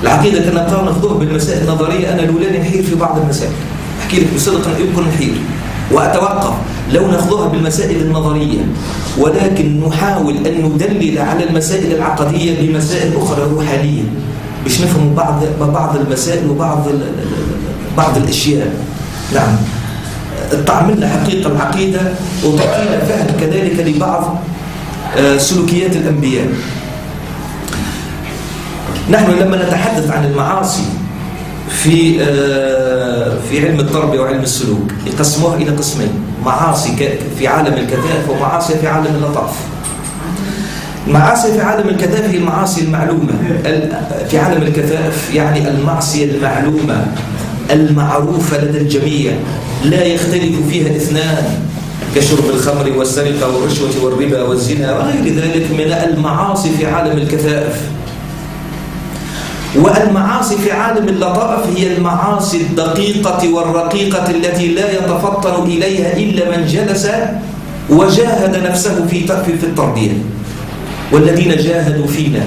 العقيدة كنا ناخذوها بالمسائل النظرية، أنا الأولاني نحير في بعض المسائل، أحكي لك بصدق يمكن نحير وأتوقف لو ناخذوها بالمسائل النظرية، ولكن نحاول أن ندلل على المسائل العقدية بمسائل أخرى روحانية باش نفهم بعض المسائل بعض الأشياء. نعم، تعملنا حقيقة العقيدة وتعطينا فهم كذلك لبعض سلوكيات الأنبياء. نحن لما نتحدث عن المعاصي في علم التربية وعلم السلوك يقسموها إلى قسمين: معاصي في عالم الكثافة ومعاصي في عالم اللطاف. المعاصي في عالم الكثافة هي المعاصي المعلومة. في عالم الكثاف يعني المعصية المعلومة المعروفة لدى الجميع لا يختلف فيها اثنان، كشرب الخمر والسرقة والرشوة والربا والزنا وغير ذلك من المعاصي في عالم الكثاف. والمعاصي في عالم اللطائف هي المعاصي الدقيقة والرقيقة التي لا يتفطن إليها إلا من جلس وجاهد نفسه في التربية. والذين جاهدوا فينا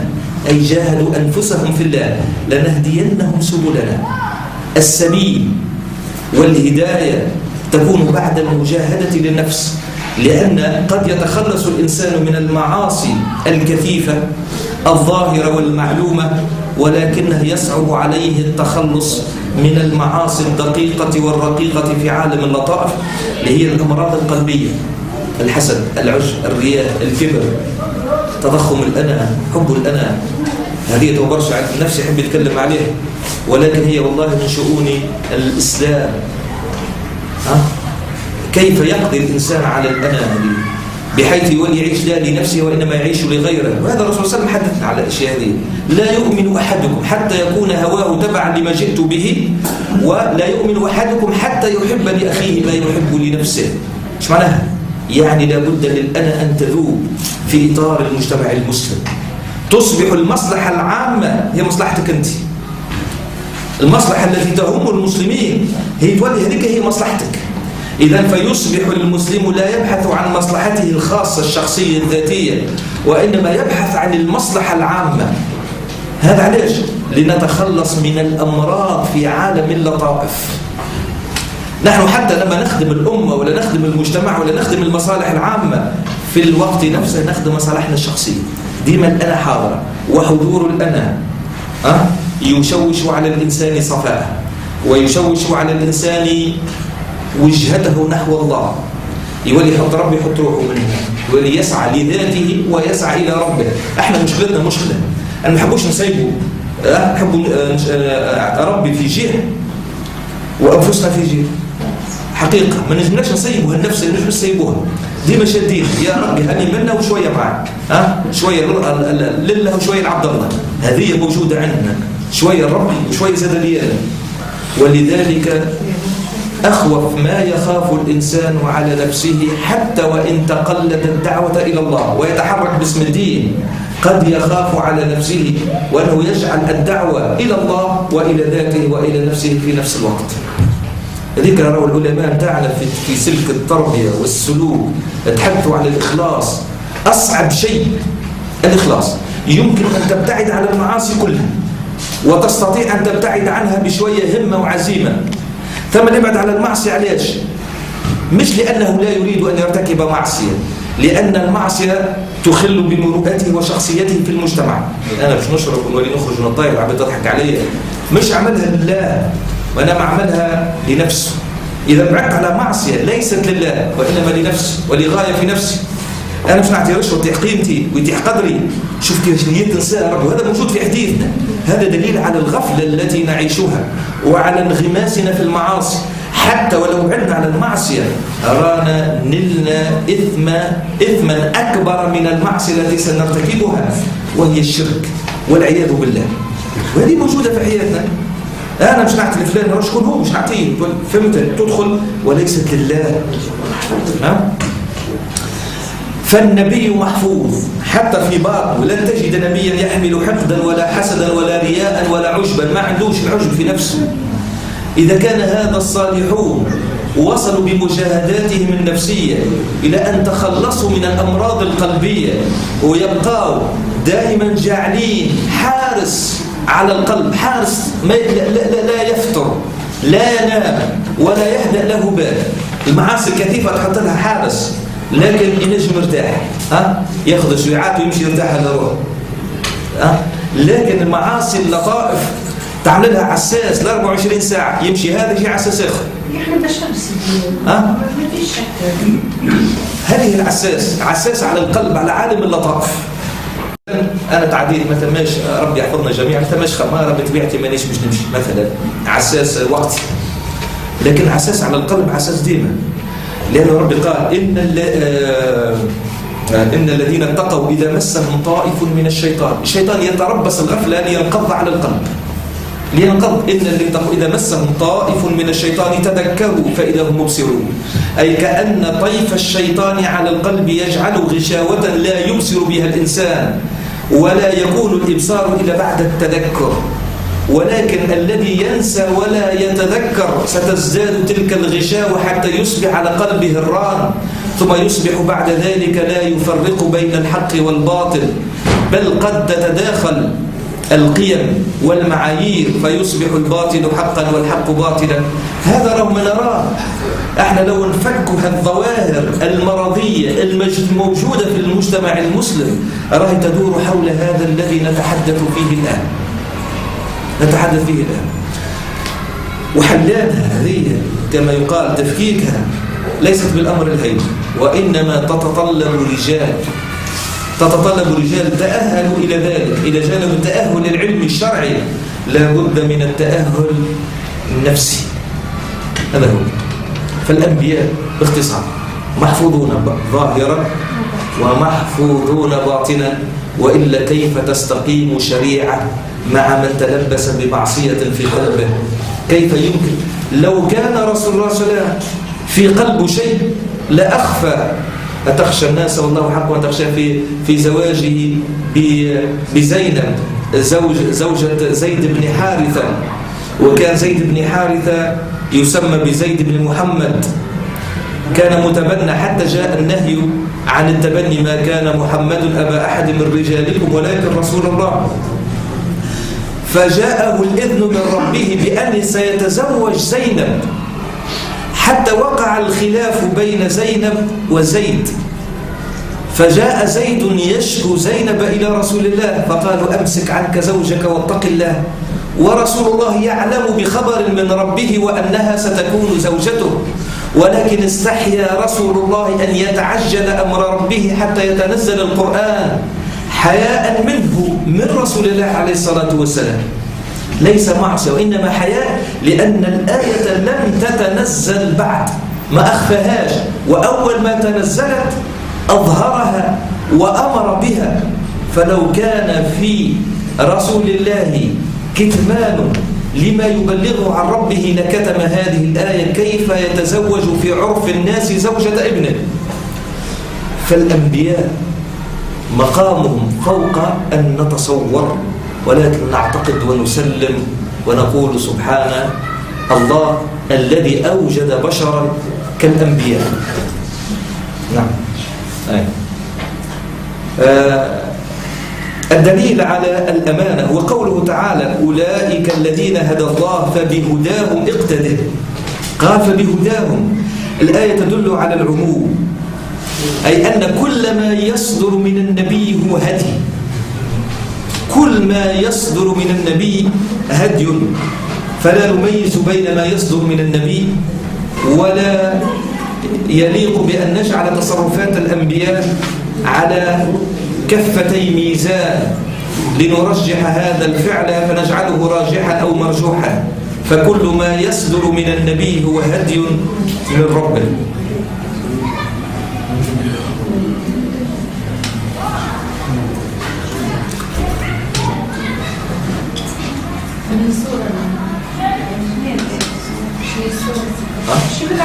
أي جاهدوا أنفسهم في الله لنهدينهم سبلنا. السبيل والهداية تكون بعد المجاهدة للنفس، لأن قد يتخلص الإنسان من المعاصي الكثيفة الظاهرة والمعلومة، ولكنه يصعب عليه التخلص من المعاصي الدقيقة والرقيقة في عالم اللطائف اللي هي الأمراض القلبية: الحسد، العجب، الرياء، الكبر، تضخم الأنا، حب الأنا. هذه توبرش عن نفسي أحب أتكلم عليها، ولكن هي والله من شؤون الإسلام. كيف يقضي الإنسان على الأنا بحيث يعيش لا لنفسه وإنما يعيش لغيره؟ وهذا الرسول صلى الله عليه وسلم حدثنا على الأشياء هذه. لا يؤمن أحدكم حتى يكون هواه تبعا لما جئت به، ولا يؤمن أحدكم حتى يحب لأخيه ما يحب لنفسه. إيش معناها؟ يعني لابد للأنا أن تذوب في إطار المجتمع المسلم. تصبح المصلحة العامة هي مصلحتك أنت، المصلحة التي تهم المسلمين هي تولي هذيك هي مصلحتك. إذن فيصبح المسلم لا يبحث عن مصلحته الخاصة الشخصية الذاتية، وإنما يبحث عن المصلحة العامة. هذا علاش؟ لنتخلص من الأمراض في عالم اللطائف. نحن حتى لما نخدم الأمة ولا نخدم المجتمع ولا نخدم المصالح العامة، في الوقت نفسه نخدم مصالحنا الشخصية. ديما الأنا حاضرة، وحضور الأنا يشوش على الإنسان صفاءه، ويشوش على الإنسان وجهته نحو الله. يولي يحط ربي يحط روحه منه، يولي يسعى لذاته ويسعى إلى ربه. احنا مشكلتنا مشكلة أن ما نحبوش نسيبه، نحب ربي في جهة وأنفسنا في جهة. حقيقة ما نجمناش نسيبوها النفس، نجم نسيبوها ديما شادين. يا ربي هني منا وشوية معك، شوية لله وشوية لعبد الله. هذه موجودة عندنا، شوية ربي وشوية زاد ليانا. ولذلك أخوف ما يخاف الإنسان على نفسه حتى وإن تقلد الدعوة إلى الله ويتحرك باسم الدين، قد يخاف على نفسه وأنه يجعل الدعوة إلى الله وإلى ذاته وإلى نفسه في نفس الوقت. لذلك نرى العلماء بتاعنا في سلك التربية والسلوك تحدثوا عن الإخلاص. أصعب شيء الإخلاص. يمكن أن تبتعد عن المعاصي كلها وتستطيع أن تبتعد عنها بشوية همة وعزيمة، ثم يبعد على المعصية. علاش؟ مش لأنه لا يريد أن يرتكب معصية، لأن المعصية تخل بمروءته وشخصيته في المجتمع. أنا مش نشرب ونولي نخرج من الطائرة عم تضحك علي، مش عملها لله وأنا معملها لنفسه. إذا بعدت على معصية ليست لله وإنما لنفسه ولغاية في نفسي. أنا مش نعطي رشوة وتيح قيمتي ويتيح قدري. شوف كيف نية نساء رب، وهذا موجود في حديثنا. هذا دليل على الغفلة التي نعيشها وعلى انغماسنا في المعاصي. حتى ولو بعدنا على المعصية رانا نلنا إثما أكبر من المعصية التي سنرتكبها، وهي الشرك والعياذ بالله. وهذه موجودة في حياتنا. أنا مش نعطي لفلان شكون هو، مش نعطيه، فهمت؟ تدخل وليست لله. فالنبي محفوظ حتى في باطنه. لن تجد نبيا يحمل حقدا ولا حسدا ولا رياء ولا عجبا، ما عندوش العجب في نفسه. إذا كان هذا الصالحون وصلوا بمجاهداتهم النفسية إلى أن تخلصوا من الأمراض القلبية ويبقوا دائما جاعلين حارس على القلب، حارس لا يفتر لا ينام ولا يهدأ له بال. المعاصي الكثيفة تحط لها حارس، لكن ينجم مرتاح، ياخذ شويعات ويمشي يرتاح على روحه. لكن المعاصي اللطائف تعمل لها عساس ل 24 ساعة، يمشي هذا يجي عساس آخر. احنا بشر ما فيش شك. هذه العساس عساس على القلب، على عالم اللطائف. أنا تعديت مثلا ماش ربي يحفظنا جميعا، مثلا ماش خمارة بطبيعتي مانيش مش نمشي مثلا، عساس وقتي. لكن عساس على القلب عساس ديما، لأن ربي قال إن الذين اتقوا إذا مسهم طائف من الشيطان يتربص الغفلة لينقض على القلب، لينقض. إن الذين اتقوا إذا مسهم طائف من الشيطان تذكروا فإذا هم مبصرون. أي كأن طيف الشيطان على القلب يجعل غشاوة لا يبصر بها الإنسان، ولا يكون الإبصار إلا بعد التذكر. ولكن الذي ينسى ولا يتذكر ستزداد تلك الغشاوة حتى يصبح على قلبه الران، ثم يصبح بعد ذلك لا يفرق بين الحق والباطل، بل قد تتداخل القيم والمعايير فيصبح الباطل حقا والحق باطلا. هذا رغم نراه. احنا لو نفكها الظواهر المرضية الموجودة في المجتمع المسلم راهي تدور حول هذا الذي نتحدث فيه الآن. وحلانها هذه كما يقال تفكيكها ليست بالأمر الهين، وإنما تتطلب رجال تأهلوا إلى ذلك. إلى جانب التأهل العلمي الشرعي لا بد من التأهل النفسي. هذا هو. فالأنبياء باختصار محفوظون ظاهرا ومحفوظون باطنا، وإلا كيف تستقيم شريعة مع من تلبس بمعصية في قلبه؟ كيف يمكن؟ لو كان رسول الله صلى الله عليه وسلم في قلبه شيء لأخفى أتخشى الناس والله حق أن تخشى في زواجه بزينب زوجة زيد بن حارثة، وكان زيد بن حارثة يسمى بزيد بن محمد، كان متبنى حتى جاء النهي عن التبني، ما كان محمد أبا أحد من رجالكم ولكن رسول الله. فجاءه الإذن من ربه بأن سيتزوج زينب، حتى وقع الخلاف بين زينب وزيد، فجاء زيد يشكو زينب إلى رسول الله فقالوا أمسك عنك زوجك واتق الله، ورسول الله يعلم بخبر من ربه وأنها ستكون زوجته، ولكن استحيا رسول الله أن يتعجل أمر ربه حتى يتنزل القرآن حياء منه من رسول الله عليه الصلاة والسلام، ليس معصية وإنما حياء، لأن الآية لم تتنزل بعد، ما أخفاهاش، وأول ما تنزلت أظهرها وأمر بها. فلو كان في رسول الله كتمان لما يبلغه عن ربه لكتم هذه الآية، كيف يتزوج في عرف الناس زوجة ابنه. فالأنبياء مقامهم فوق أن نتصور، ولكن نعتقد ونسلم ونقول سبحان الله الذي أوجد بشرا كالأنبياء. نعم. الدليل على الأمانة هو قوله تعالى أولئك الذين هدى الله فبهداهم اقتده. قال فبهداهم، الآية تدل على العموم، أي أن كل ما يصدر من النبي هو هدي، كل ما يصدر من النبي هدي، فلا نميز بين ما يصدر من النبي، ولا يليق بأن نجعل تصرفات الأنبياء على كفتي ميزان لنرجح هذا الفعل فنجعله راجحا أو مرجوحا، فكل ما يصدر من النبي هو هدي من ربه.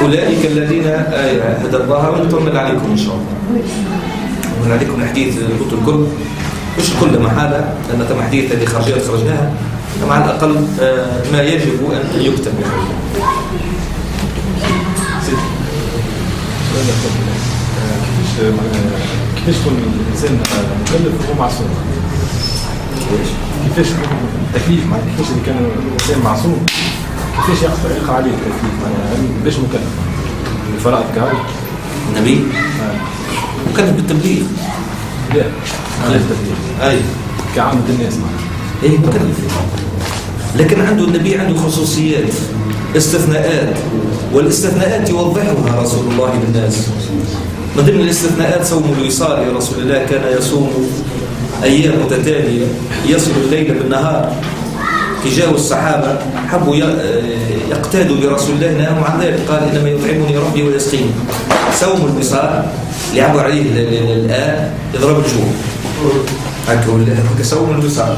أولئك الذين هدى الله، ونطمن عليكم إن شاء الله، ونطمن عليكم الحديث البط الكل، مش كل محالة، لأن تم حديث هذه خرجية خرجناها، مع الأقل ما يجب أن يكتب. كيفاش يكون الإنسان مكلف وهو معصوم؟ كيفاش التكليف معناها كيفاش إذا كان الإنسان معصوم كيفاش يقع عليه التكليف معناها ليش مكلف؟ الفرائض كهذا النبي مكلف بالتبليغ. لا مكلف بالتبليغ أي كعامة الناس معناها إيه مكلف، لكن عنده النبي عنده خصوصيات استثناءات، والاستثناءات يوضحها رسول الله للناس. من ضمن الاستثناءات صوم الوصال، رسول الله كان يصوم أيام متتالية يصل الليل بالنهار. جاءوا الصحابة حبوا يقتادوا برسول الله، نهاهم عن ذلك، قال إنما يطعمني ربي ويسقيني. صوم الوصال اللي عبوا عليه الآن يضرب الجوع، هكذا صوم الوصال،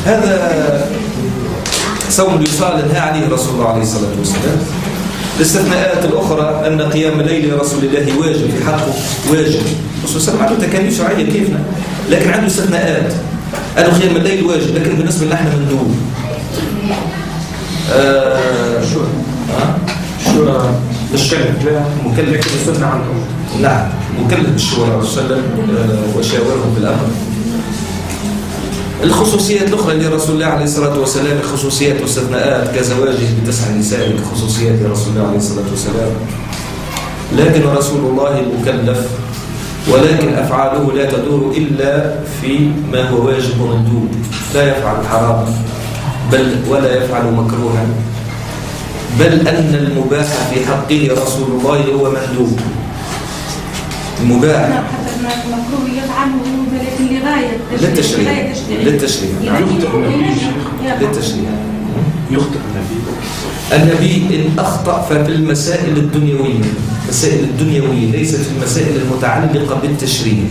هذا صوم الوصال نهى عليه رسول الله عليه الصلاة والسلام. الاستثناءات الأخرى أن قيام الليل رسول الله واجب في حقه، واجب. الرسول صلى الله عليه وسلم عنده تكاليف شرعية كيفنا، لكن عنده استثناءات. أنه قيام الليل واجب، لكن بالنسبة لنا احنا مندوب. شورى مكلف بالسنة عنه. نعم مكلف بالشورى والسلم وشاورهم بالأمر. الخصوصيات الأخرى لرسول الله عليه الصلاة والسلام خصوصيات واستثناءات كزواجه بتسع نساء كخصوصيات لرسول الله عليه الصلاة والسلام، لكن رسول الله مكلف، ولكن أفعاله لا تدور إلا في ما هو واجب ومندوب، لا يفعل حراما بل ولا يفعل مكروها، بل أن المباح في حقه رسول الله هو مندوب. المباح المكروه يفعله ولكن لغاية للتشريع للتشريع يخطئ النبي إن أخطأ ففي المسائل الدنيوية، مسائل الدنيوية ليست في المسائل المتعلقة بالتشريع،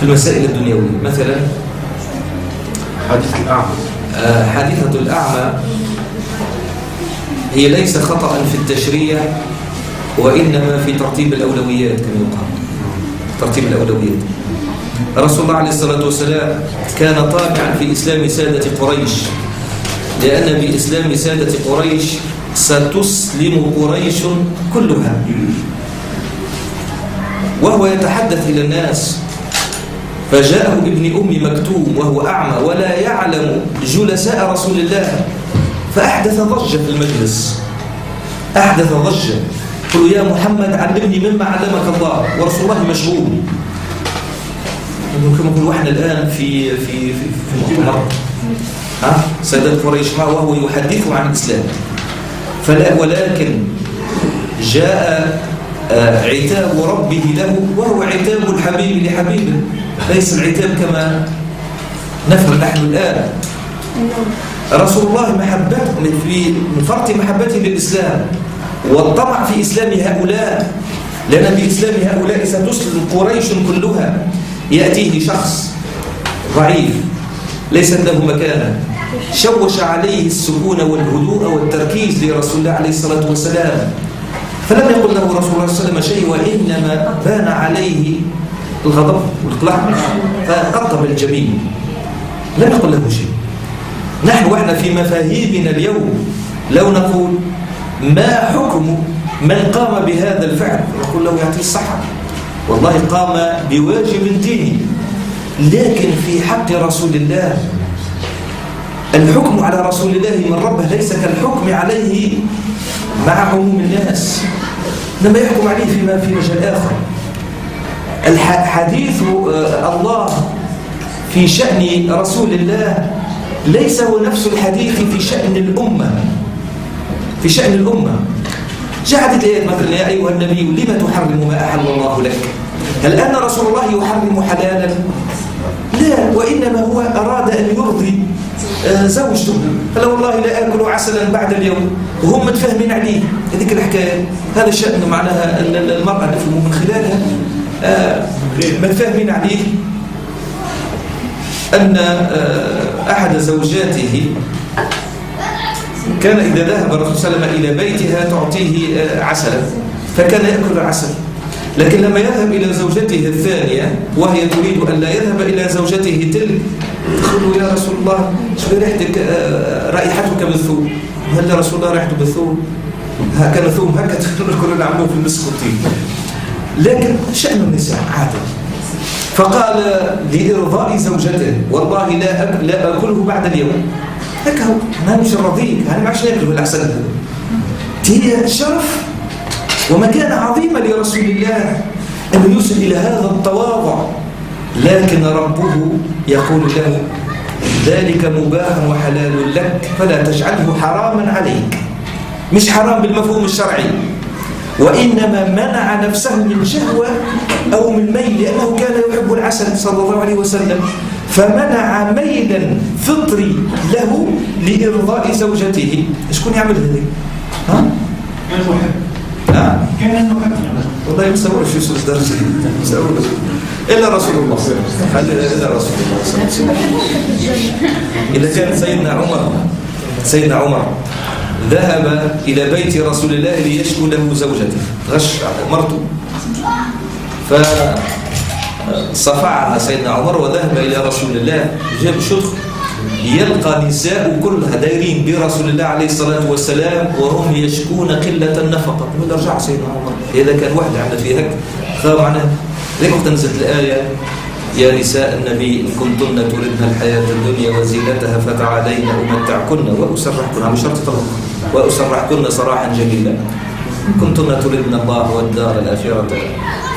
في المسائل الدنيوية. مثلا حادثة الأعمى، حادثة الأعمى هي ليس خطأ في التشريع، وإنما في ترتيب الأولويات كما يقال. ترتيب الأولويات. رسول الله عليه الصلاة والسلام كان طامعا في إسلام سادة قريش، لأن بإسلام سادة قريش ستسلم قريش كلها. وهو يتحدث إلى الناس، فجاءه ابن أم مكتوم وهو أعمى ولا يعلم جلساء رسول الله، فأحدث ضجة في المجلس، أحدث ضجة. قل يا محمد علمني مما علمك الله، ورسول الله مشغول. كما نقول احنا الآن في مؤتمر سادات قريش معه وهو يحدث عن الإسلام، ولكن جاء عتاب ربه له وهو عتاب الحبيب لحبيبه، ليس العتاب كما نفهم نحن الآن. رسول الله من فرط محبته للإسلام والطمع في إسلام هؤلاء، لأن بإسلام هؤلاء ستسلم قريش كلها. يأتيه شخص ضعيف ليست له مكانة، شوش عليه السكون والهدوء والتركيز لرسول الله عليه الصلاة والسلام، فلم يقل له رسول الله صلى الله عليه وسلم شيء، وإنما بان عليه الغضب والقلق فقطب الجبين، لم يقل له شيء. نحن وإحنا في مفاهيمنا اليوم لو نقول ما حكم من قام بهذا الفعل، نقول له يعطيه الصحة، والله قام بواجب ديني. لكن في حق رسول الله الحكم على رسول الله من ربه ليس كالحكم عليه مع عموم الناس، لما يحكم عليه في مجال آخر. الحديث الله في شأن رسول الله ليس هو نفس الحديث في شأن الأمة. في شأن الأمة جاءت الآيات مثلا يا أيها النبي لما تحرم ما أحل الله لك؟ هل أن رسول الله يحرم حلالا؟ لا، وإنما هو أراد أن يرضي زوجته، قال والله لا آكل عسلا بعد اليوم، وهم متفاهمين عليه. هذيك الحكاية، هذا شأن معناها المرأة نفهم من خلالها متفاهمين عليه أن أحد زوجاته كان إذا ذهب الرسول صلى الله عليه وسلم إلى بيتها تعطيه عسلا، فكان يأكل العسل. لكن لما يذهب إلى زوجته الثانية وهي تريد أن لا يذهب إلى زوجته تلك، تقول يا رسول الله شو ريحتك، رائحتك بالثوم. هل يا رسول الله ريحته بالثوم؟ كان ثوم هكذا كلنا عملوه في المسكوتين. لكن شأن النساء عادة. فقال لإرضاء زوجته والله لا أكله بعد اليوم. هكا هو أنا مش راضيك، أنا ما عادش ناكله الأحسن هذا. هي شرف ومكانة عظيمة لرسول الله أن يوصل إلى هذا التواضع. لكن ربه يقول له ذلك مباح وحلال لك فلا تجعله حراما عليك. مش حرام بالمفهوم الشرعي، وإنما منع نفسه من شهوة أو من ميل، لأنه كان يحب العسل صلى الله عليه وسلم، فمنع ميلا فطري له لإرضاء زوجته. شكون يعمل هذا؟ كان محب. كان محب. والله يسوي شو يسوي درجة يسوي إلا رسول الله إلا رسول الله صلى الله عليه وسلم. إذا كان سيدنا عمر ذهب إلى بيت رسول الله ليشكو له زوجته، غش مرته، فصفعها سيدنا عمر وذهب إلى رسول الله، جاب شدخ يلقى نساء كلها دايرين برسول الله عليه الصلاة والسلام وهم يشكون قلة النفقة. يقول رجع سيدنا عمر، إذا كان واحدة عملت في هيك فمعناها ذيك وقت نزلت الآية يا نساء النبي إن كنتن تردن الحياة الدنيا وزينتها فتعالين أمتعكن وأسرحكن، عم شرط طلب، وأسرحكن سراحا جميلا كنتن تردن الله والدار الآخرة.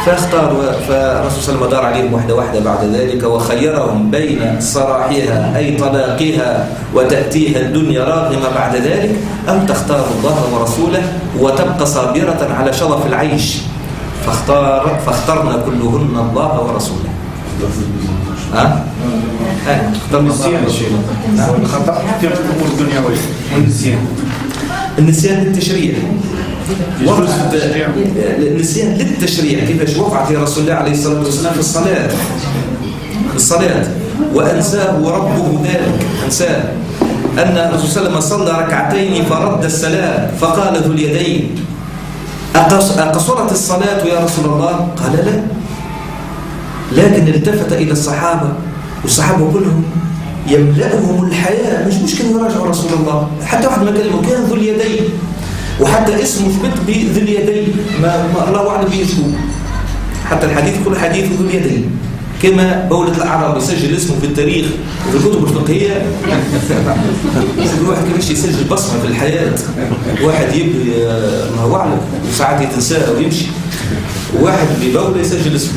فاختار فالرسول صلى الله عليه وسلم دار عليهم واحدة واحدة بعد ذلك وخيرهم بين سراحها أي طلاقها وتأتيها الدنيا راغمة بعد ذلك، أم تختار الله ورسوله وتبقى صابرة على شرف العيش. فاخترنا كلهن الله ورسوله. الخطأ في الأمور الدنيوية النسيان للتشريع. النسيان للتشريع كيفاش وقعت رسول الله عليه الصلاة والسلام في الصلاة وأنساه ربه ذلك، أنساه أن الرسول صلى الله عليه وسلم صلى ركعتين فرد السلام فقال ذو اليدين أقصرت الصلاة يا رسول الله؟ قال لا. لكن التفت إلى الصحابة، والصحابة كلهم يملأهم الحياة، مش مشكلة يراجعوا رسول الله. حتى واحد ما كلمه كان ذو اليدين، وحتى اسمه ثبت بذو اليدين، ما الله أعلم به شو. حتى الحديث كل حديث ذو اليدين، كما بولة الأعراب يسجل اسمه في التاريخ وفي الكتب الفقهية. الواحد كيفاش يسجل بصمة في الحياة، واحد يبدو ما هو أعلم وساعات يتنساه ويمشي، واحد ببولة يسجل اسمه.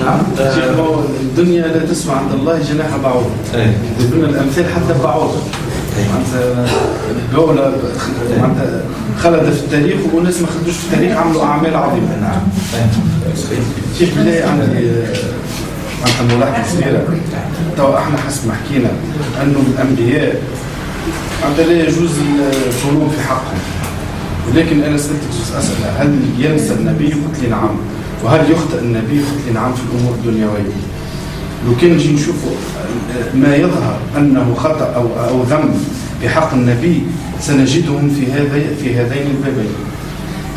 نعم. الدنيا لا تسمع عند الله جناح بعوض. بدون الأمثال حتى بعوض. معناتها الدولة معناتها خلد في التاريخ، والناس ما خدوش في التاريخ عملوا أعمال عظيمة. نعم. شيخ بالله عندي معناتها ملاحظة صغيرة. توا احنا حسب ما حكينا أنه الأنبياء معناتها لا يجوز الظلم في حقهم، ولكن أنا سألتك أسئلة: هل ينسى النبي؟ قلت لي نعم. وهل يخطئ النبي؟ قلت لي نعم، في الأمور الدنيوية. لو كان نجي نشوفوا ما يظهر أنه خطأ أو ذنب بحق النبي سنجدهم في هذين البابين.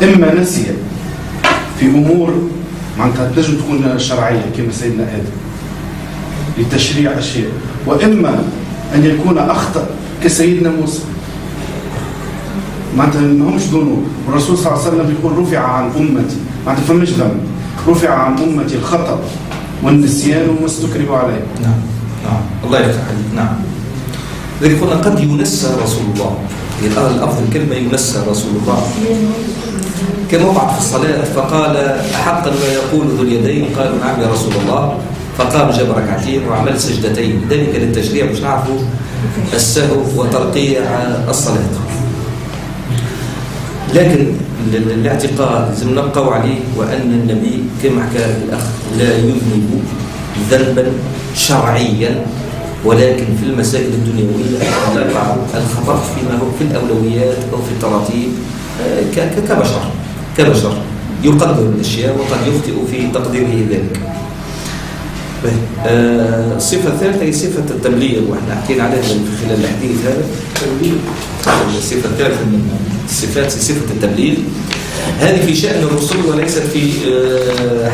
إما نسي في أمور معناتها تنجم تكون شرعية كما سيدنا آدم لتشريع أشياء، وإما أن يكون أخطأ كسيدنا موسى، معناتها ما همش ذنوب. والرسول صلى الله عليه وسلم يقول: رفع عن أمتي، معناتها فماش ذنب، رفع عن أمتي الخطأ والنسيان وما استكرهوا عليه. نعم نعم، الله يفتح عليك. نعم، لذلك قلنا قد ينسى رسول الله، هي الأفضل كلمة ينسى رسول الله. كما وقع في الصلاة فقال: أحق ما يقول ذو اليدين؟ قالوا: نعم يا رسول الله. فقام جاب ركعتين وعمل سجدتين، ذلك للتشريع باش نعرفوا السهو وترقيع الصلاة. لكن الاعتقاد لازم نبقوا عليه، وأن النبي كما حكى الأخ لا يذنب ذنبا شرعيا، ولكن في المسائل الدنيوية يقع الخطأ فيما هو في الأولويات أو في التراتيب كبشر يقدر الأشياء وقد يخطئ في تقديره ذلك. الصفة الثالثة هي صفة التبليغ، وإحنا حكينا عليها في خلال الحديث هذا. الصفة الثالثة من الصفات صفة التبليغ، هذه في شأن الرسل وليست في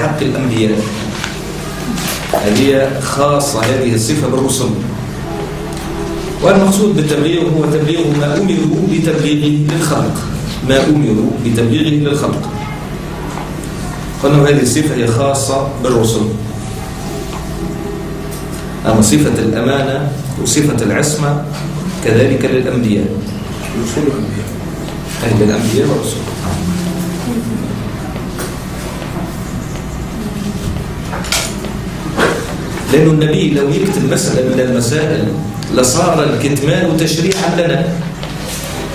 حق الأنبياء. هذه خاصة هذه الصفة بالرسل، والمقصود بالتبليغ هو تبليغ ما أمروا بتبليغه للخلق، ما أمروا بتبليغه للخلق. قلنا هذه الصفة هي خاصة بالرسل. أما صفة الأمانة وصفة العصمة كذلك للأنبياء، الرسل والأنبياء، أهل الأنبياء والرسل. لأن النبي لو يكتب مسألة من المسائل لصار الكتمان تشريعا لنا،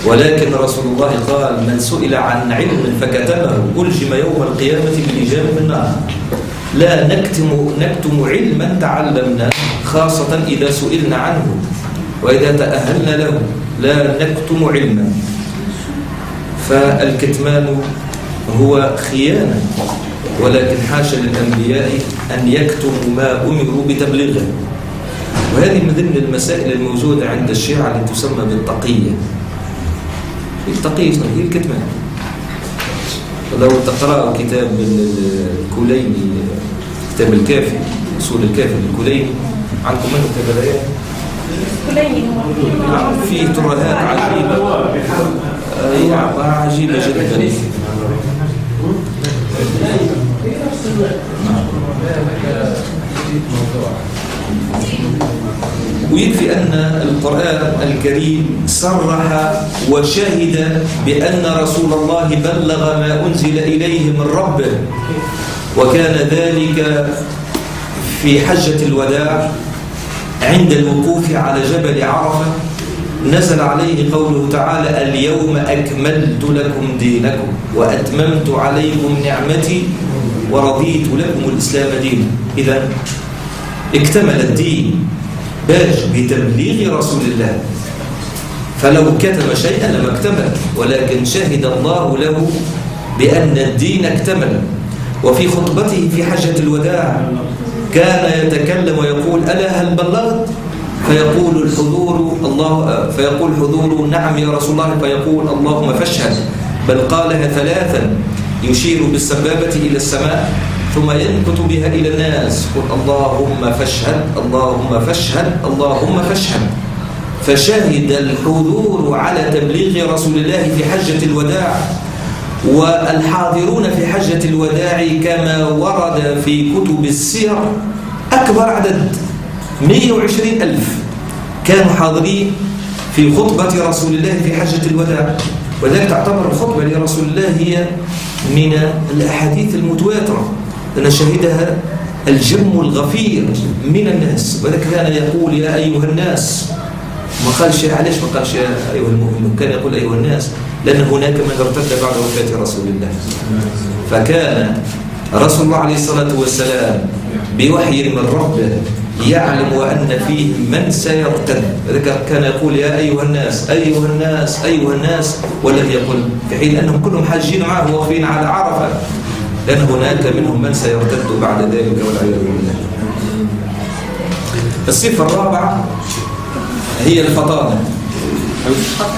ولكن رسول الله قال: من سئل عن علم فكتمه ألجم يوم القيامة بلجام من نار. لا نكتم علما تعلمنا، خاصة إذا سئلنا عنه وإذا تأهلنا له، لا نكتم علما. فالكتمان هو خيانة، ولكن حاشا للأنبياء أن يكتموا ما أمروا بتبليغه. وهذه من ضمن المسائل الموجودة عند الشيعة التي تسمى بالتقية. التقية هي الكتمان. ولو تقرأوا كتاب الكليني، كتاب الكافي، أصول الكافي الكليني، عنكم منه كتاب الآيات؟ الكليني فيه ترهات عجيبة، عجيبة جدا. ويكفي أن القرآن الكريم صرح وشهد بأن رسول الله بلغ ما أنزل إليه من ربه، وكان ذلك في حجة الوداع عند الوقوف على جبل عرفة. نزل عليه قوله تعالى: اليوم أكملت لكم دينكم وأتممت عليكم نعمتي ورضيت لكم الإسلام دينا. إذا اكتمل الدين باش بتبليغ رسول الله، فلو كتم شيئا لما اكتمل، ولكن شهد الله له بأن الدين اكتمل. وفي خطبته في حجة الوداع كان يتكلم ويقول: ألا هل بلغت؟ فيقول الحضور نعم يا رسول الله، فيقول: اللهم فاشهد. بل قالها ثلاثا يشير بالسبابة إلى السماء، ثم ينكت بها إلى الناس قل اللهم فاشهد اللهم فاشهد اللهم فاشهد. فشهد الحضور على تبليغ رسول الله في حجة الوداع، والحاضرون في حجة الوداع كما ورد في كتب السير أكبر عدد 120,000 كانوا حاضرين في خطبة رسول الله في حجة الوداع. ولذلك تعتبر الخطبة لرسول الله هي من الأحاديث المتواترة، لأن شهدها الجم الغفير من الناس. وذلك كان يقول يا أيها الناس، ما قالش علاش ما قالش يا أيها المؤمنون، كان يقول أيها الناس لأن هناك من ارتد بعد وفاة رسول الله. فكان رسول الله عليه الصلاة والسلام بوحي من ربه يعلم أن فيه من سيرتد، لذلك كان يقول يا أيها الناس أيها الناس أيها الناس، والذي يقول في حين أنهم كلهم حاجين معه واقفين على عرفة، لأن هناك منهم من سيرتد بعد ذلك والعياذ بالله. الصفة الرابعة هي الفطانة.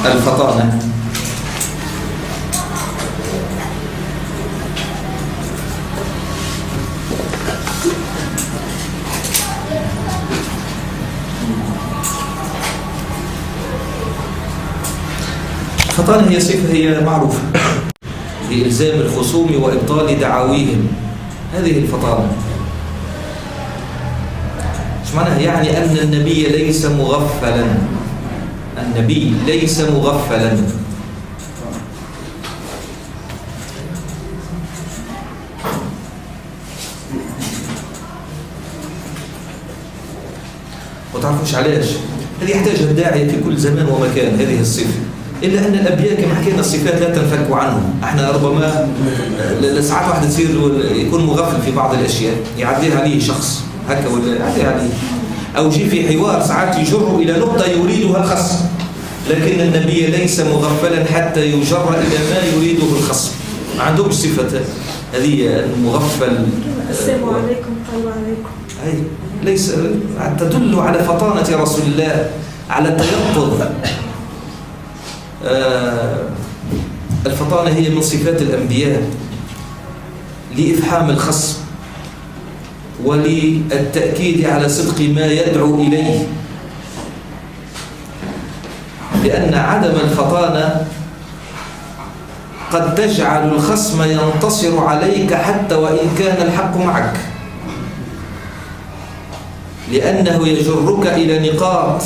الفطانة الفطانة هي صفة هي معروفة بإلزام الخصوم وإبطال دعاويهم، هذه الفطانة. ايش معناها؟ يعني أن النبي ليس مغفلا، النبي ليس مغفلا. وتعرفوش علاش هذه يحتاجها الداعية في كل زمان ومكان هذه الصفة، إلا أن الأنبياء كما حكينا الصفات لا تنفك عنهم. احنا ربما ساعات واحد تصير يكون مغفل في بعض الأشياء يعديها عليه شخص هكا ولا يعديها عليه، أو يجي في حوار ساعات يجر إلى نقطة يريدها الخصم، لكن النبي ليس مغفلا حتى يجر إلى ما يريده الخصم. ما عندهمش صفة هذه المغفل. السلام عليكم قالوا عليكم. أي ليس تدل على فطانة رسول الله، على التيقظ. الفطانة هي من صفات الأنبياء لإفحام الخصم وللتأكيد على صدق ما يدعو إليه، لأن عدم الفطانة قد تجعل الخصم ينتصر عليك حتى وإن كان الحق معك، لأنه يجرك إلى نقاط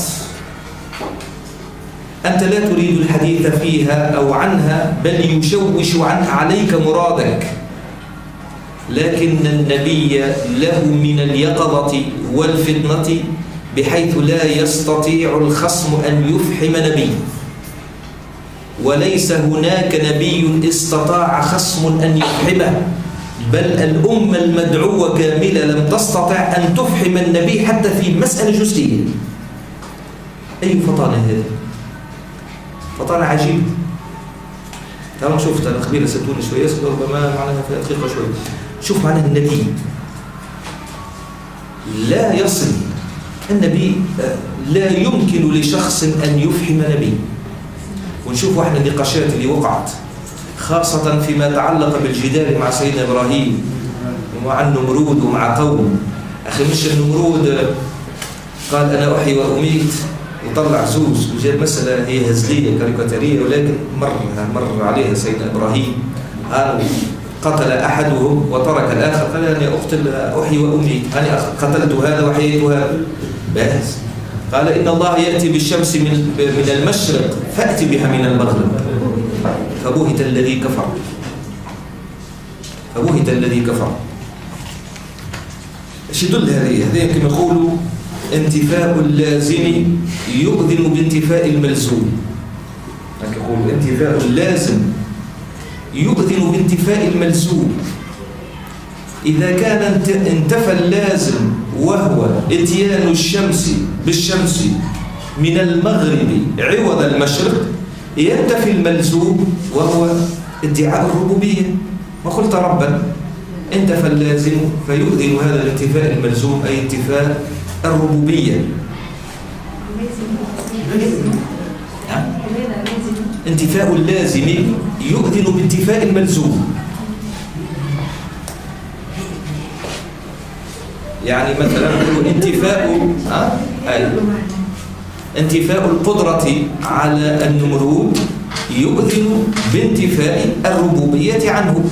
أنت لا تريد الحديث فيها أو عنها، بل يشوش عنها عليك مرادك. لكن النبي له من اليقظة والفتنة بحيث لا يستطيع الخصم أن يفحم نبي، وليس هناك نبي استطاع خصم أن يفحمه، بل الأمة المدعوة كاملة لم تستطع أن تفحم النبي حتى في مسألة جزئية. أي فطانة هذه؟ فطانة عجيب. تعالوا نشوف، أنا خبير سبتوني شوية ربما معناها في دقيقة شوية. شوف معناها النبي لا يصل، النبي لا يمكن لشخص أن يفحم نبي. ونشوف احنا النقاشات اللي وقعت خاصة فيما يتعلق بالجدال مع سيدنا إبراهيم ومع النمرود ومع قوم. أخي مش النمرود قال أنا أحيي وأميت وطلع زوز وجاء مسألة هي هزلية كاريكاتيرية، ولكن مر عليها سيدنا إبراهيم قال قتل أحدهم وترك الآخر، قال أنا أقتل أحيي وأميت، أنا قتلت هذا وحييت هذا. بس قال إن الله يأتي بالشمس من المشرق فأتي بها من المغرب فبهت الذي كفر. فبهت الذي كفر. ايش يدل هذه؟ هذه كما يقولوا انتفاء اللازم يؤذن بانتفاء الملزوم. يقول انتفاء اللازم يؤذن بانتفاء الملزوم. إذا كان انتفى اللازم وهو اتيان الشمس بالشمس من المغرب عوض المشرق، ينتفي الملزوم وهو ادعاء الربوبية. وقلت ربا انتفى اللازم فيؤذن هذا الانتفاء الملزوم أي انتفاء الربوبية. انتفاء اللازم يؤذن بانتفاء الملزوم. يعني مثلا انتفاء القدرة على النمرود يؤذن بانتفاء الربوبية عنه،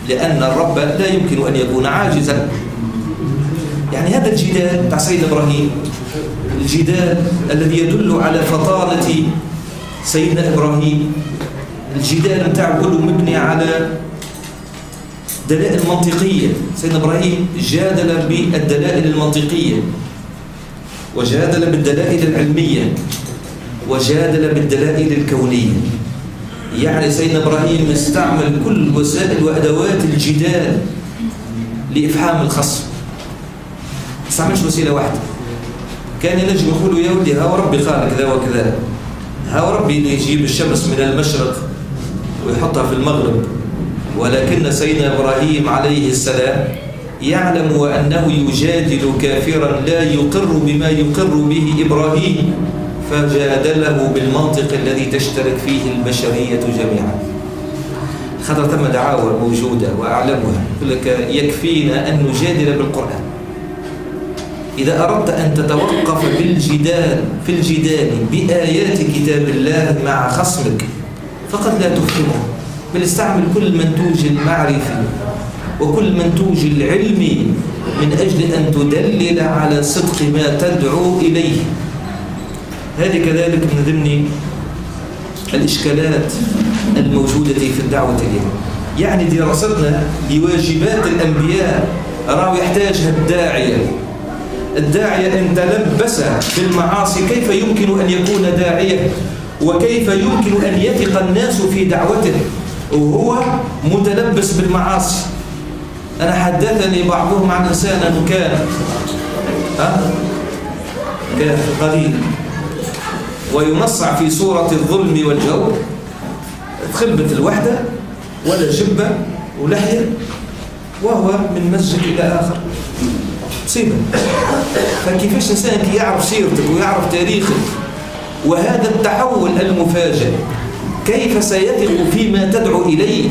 لأن الرب لا يمكن أن يكون عاجزا. يعني هذا الجدال بتاع سيدنا إبراهيم، الجدال الذي يدل على فطانة سيدنا إبراهيم، الجدال بتاعه كله مبني على دلائل منطقية. سيدنا إبراهيم جادل بالدلائل المنطقية، وجادل بالدلائل العلمية، وجادل بالدلائل الكونية. يعني سيدنا إبراهيم استعمل كل وسائل وأدوات الجدال لإفحام الخصم، ما استعملش وسيلة واحدة. كان ينجم يقولوا يا ولدي ها ربي قال كذا وكذا، ها ربي يجيب الشمس من المشرق ويحطها في المغرب، ولكن سيدنا إبراهيم عليه السلام يعلم وأنه يجادل كافرا لا يقر بما يقر به إبراهيم، فجادله بالمنطق الذي تشترك فيه البشرية جميعا. خطر ثم دعاوى موجودة وأعلمها، يقول لك يكفينا أن نجادل بالقرآن. إذا أردت أن تتوقف في الجدال بآيات كتاب الله مع خصمك فقد لا تفهمه، بل استعمل كل منتوج المعرفي وكل منتوج العلمي من أجل أن تدلل على صدق ما تدعو إليه. هذه كذلك من ضمن الإشكالات الموجودة في الدعوة اليوم. يعني دراستنا لواجبات الأنبياء راه يحتاجها الداعية إن تلبس بالمعاصي كيف يمكن أن يكون داعية، وكيف يمكن أن يثق الناس في دعوته وهو متلبس بالمعاصي. أنا حدثني بعضهم عن إنسان أنه كان قليل وينصع في صورة الظلم والجور، تخلبت الوحدة ولا جبة ولحية وهو من مسجد إلى آخر، مصيبة. فكيفاش إنسان يعرف سيرتك ويعرف تاريخك وهذا التحول المفاجئ كيف سيثق فيما تدعو إليه؟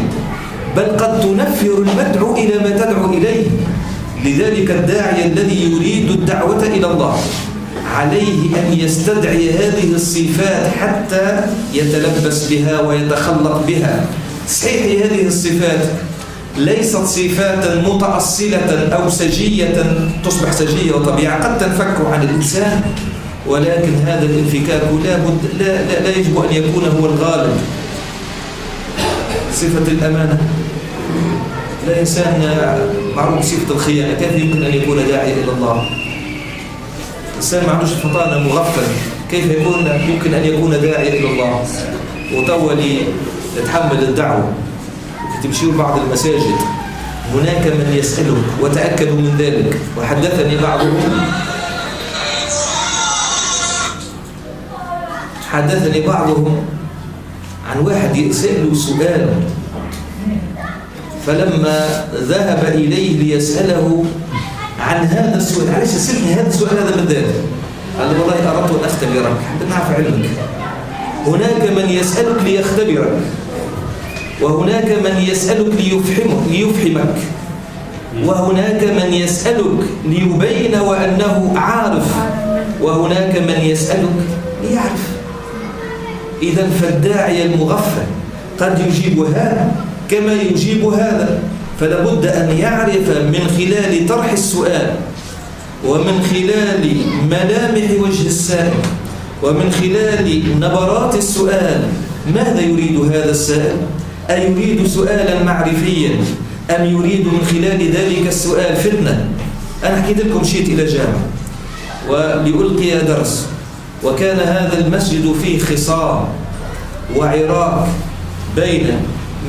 بل قد تنفر المدعو إلى ما تدعو إليه. لذلك الداعي الذي يريد الدعوة إلى الله عليه أن يستدعي هذه الصفات حتى يتلبس بها ويتخلق بها. صحيح هذه الصفات ليست صفات متأصلة أو سجية تصبح سجية وطبيعة، قد تنفك عن الإنسان، ولكن هذا الانفكاك لا يجب أن يكون هو الغالب. صفة الأمانة، لا إنسان معروف صفة الخيانة، كيف يمكن أن يكون داعي إلى الله؟ إنسان ما عندوش فطانة مغفل، كيف يمكن أن يكون داعي إلى الله؟ وطولي يتحمل الدعوة. تمشيوا بعض المساجد هناك من يسألك وتأكدوا من ذلك. وحدثني بعضهم عن واحد يسأله سؤال، فلما ذهب إليه ليسأله عن هذا السؤال، علاش سألني هذا السؤال هذا بالذات؟ قال له والله أردت أن أختبرك، حبيت نعرف علمك. هناك من يسألك ليختبرك، وهناك من يسألك ليفهمك، وهناك من يسألك ليبين وأنه عارف، وهناك من يسألك ليعرف. إذا فالداعي المغفل قد يجيب هذا كما يجيب هذا، فلا بد أن يعرف من خلال طرح السؤال ومن خلال ملامح وجه السائل ومن خلال نبرات السؤال ماذا يريد هذا السائل؟ أيريد سؤالا معرفيا أم يريد من خلال ذلك السؤال فتنة؟ أنا حكيت لكم مشيت إلى جامعة ولألقي درس، وكان هذا المسجد فيه خصام وعراك بين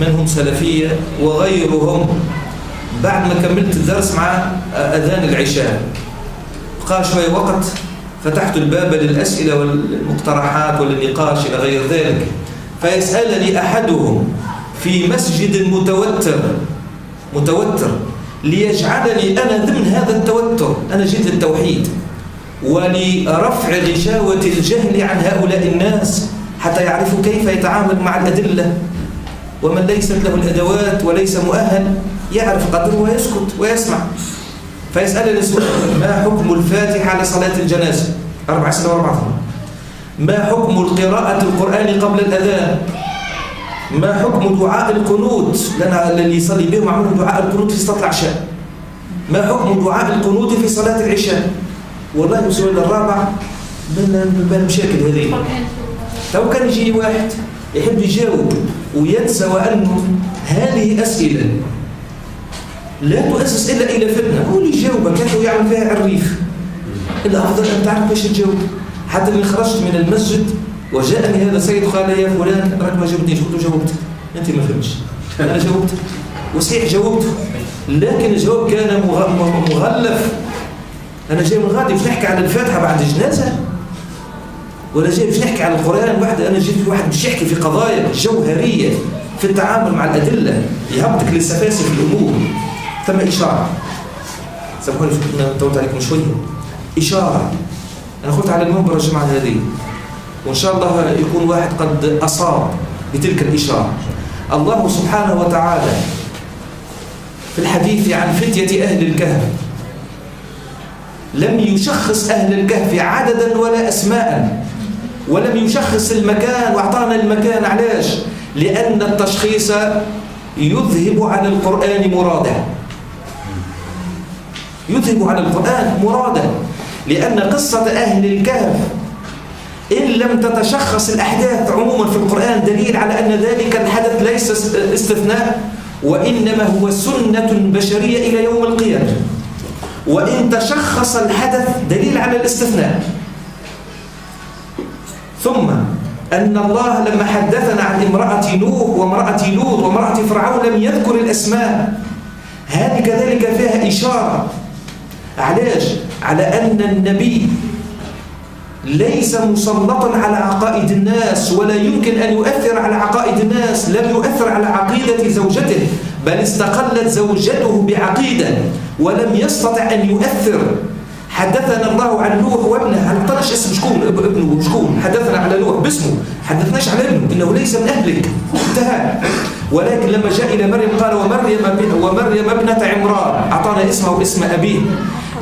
من هم سلفية وغيرهم. بعد ما كملت الدرس مع أذان العشاء بقى شوية وقت، فتحت الباب للأسئلة والمقترحات والنقاش إلى غير ذلك، فيسألني أحدهم في مسجد متوتر ليجعلني أنا ضمن هذا التوتر. أنا جيت للتوحيد ولرفع غشاوة الجهل عن هؤلاء الناس حتى يعرفوا كيف يتعامل مع الأدلة، ومن ليست له الأدوات وليس مؤهل يعرف قدره ويسكت ويسمع. فيسألني سؤال: ما حكم الفاتحة على صلاة الجنازة؟ 4 أسئلة و4 ثواني. ما حكم قراءة القرآن قبل الأذان؟ ما حكم دعاء القنوت؟ لأن اللي يصلي بهم عملوا دعاء القنوت في صلاة العشاء. ما حكم دعاء القنوت في صلاة العشاء؟ والله السؤال الرابع من المشاكل هذه. لو كان يجي واحد يحب يجاوب وينسى وأنه هذه أسئلة لا تؤسس إلا إلى فتنة، هو اللي يجاوبك كيف يعمل فيها عريف. الأفضل أن تعرف كيف تجاوب. حتى اللي خرجت من المسجد وجاءني هذا سيد قال: يا فلان راك ما جاوبتنيش. قلت له: جاوبت. أنت ما فهمتش. أنا جاوبت وصحيح جاوبت، لكن الجواب كان مغلف. أنا جاي من غادي باش نحكي على الفاتحة بعد الجنازة، ولا جاي باش نحكي على القرآن واحد. أنا جيت في واحد باش يحكي في قضايا جوهرية في التعامل مع الأدلة، يهبطك للسفاسف الأمور. ثم إشارة، سامحوني طولت عليكم شوية. إشارة أنا قلت على المنبر الجمعة هذه، وإن شاء الله يكون واحد قد أصاب بتلك الإشارة. الله سبحانه وتعالى في الحديث عن فتية أهل الكهف لم يشخص أهل الكهف عددا ولا أسماء، ولم يشخص المكان وأعطانا المكان. علاش؟ لأن التشخيص يذهب عن القرآن مراده. يذهب عن القرآن مراده، لأن قصة أهل الكهف إن لم تتشخص الأحداث عموما في القرآن دليل على أن ذلك الحدث ليس استثناء، وإنما هو سنة بشرية إلى يوم القيامة. وإن تشخص الحدث دليل على الاستثناء. ثم أن الله لما حدثنا عن امرأة نوح وامرأة لوط وامرأة فرعون لم يذكر الأسماء. هذه كذلك فيها إشارة. علاش؟ على أن النبي ليس مسلطا على عقائد الناس، ولا يمكن أن يؤثر على عقائد الناس. لم يؤثر على عقيدة زوجته، بل استقلت زوجته بعقيدة ولم يستطع أن يؤثر. حدثنا الله عن نوح وابنه، هل طلش اسم شكون ابنه شكون؟ حدثنا على نوح باسمه، حدثناش على ابنه إنه ليس من أهلك، انتهى. ولكن لما جاء إلى مريم قال: ومريم ابنة عمران، أعطانا اسمه واسم أبيه،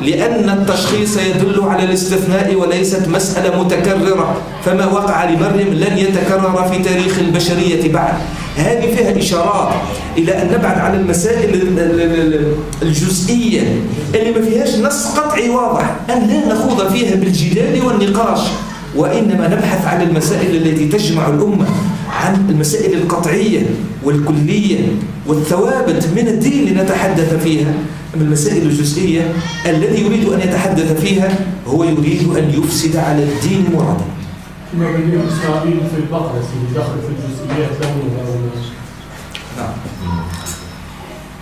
لأن التشخيص يدل على الاستثناء وليست مسألة متكررة. فما وقع لمريم لن يتكرر في تاريخ البشرية بعد. هذه فيها إشارات إلى أن نبعد عن المسائل الجزئية اللي ما فيهاش نص قطعي واضح، أن لا نخوض فيها بالجدال والنقاش، وإنما نبحث عن المسائل التي تجمع الأمة، عن المسائل القطعية والكلية والثوابت من الدين لنتحدث فيها. أما المسائل الجزئية الذي يريد أن يتحدث فيها هو يريد أن يفسد على الدين مرادا. ما بين إسرائيل في البقرة دخل في الجزئيات له. نعم.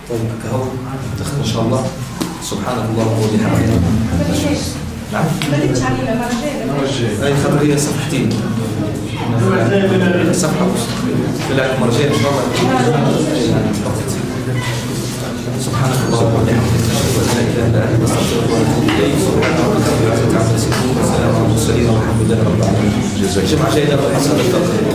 طيب كهو إن شاء الله. سبحانك اللهم وبحمدك. نعم. ما قلتش علينا المرة الجاية. أي خبر هي صفحتين. صفحة لا المرة الجاية إن شاء الله. سبحانك اللهم وبحمدك نشهد أن لا إله إلا أنت نستغفرك ونتوب إليك. سبحان ربك رب العزة عما يصفون وسلام على المرسلين والحمد لله رب العالمين. جمع جيدا وحسن التقدير.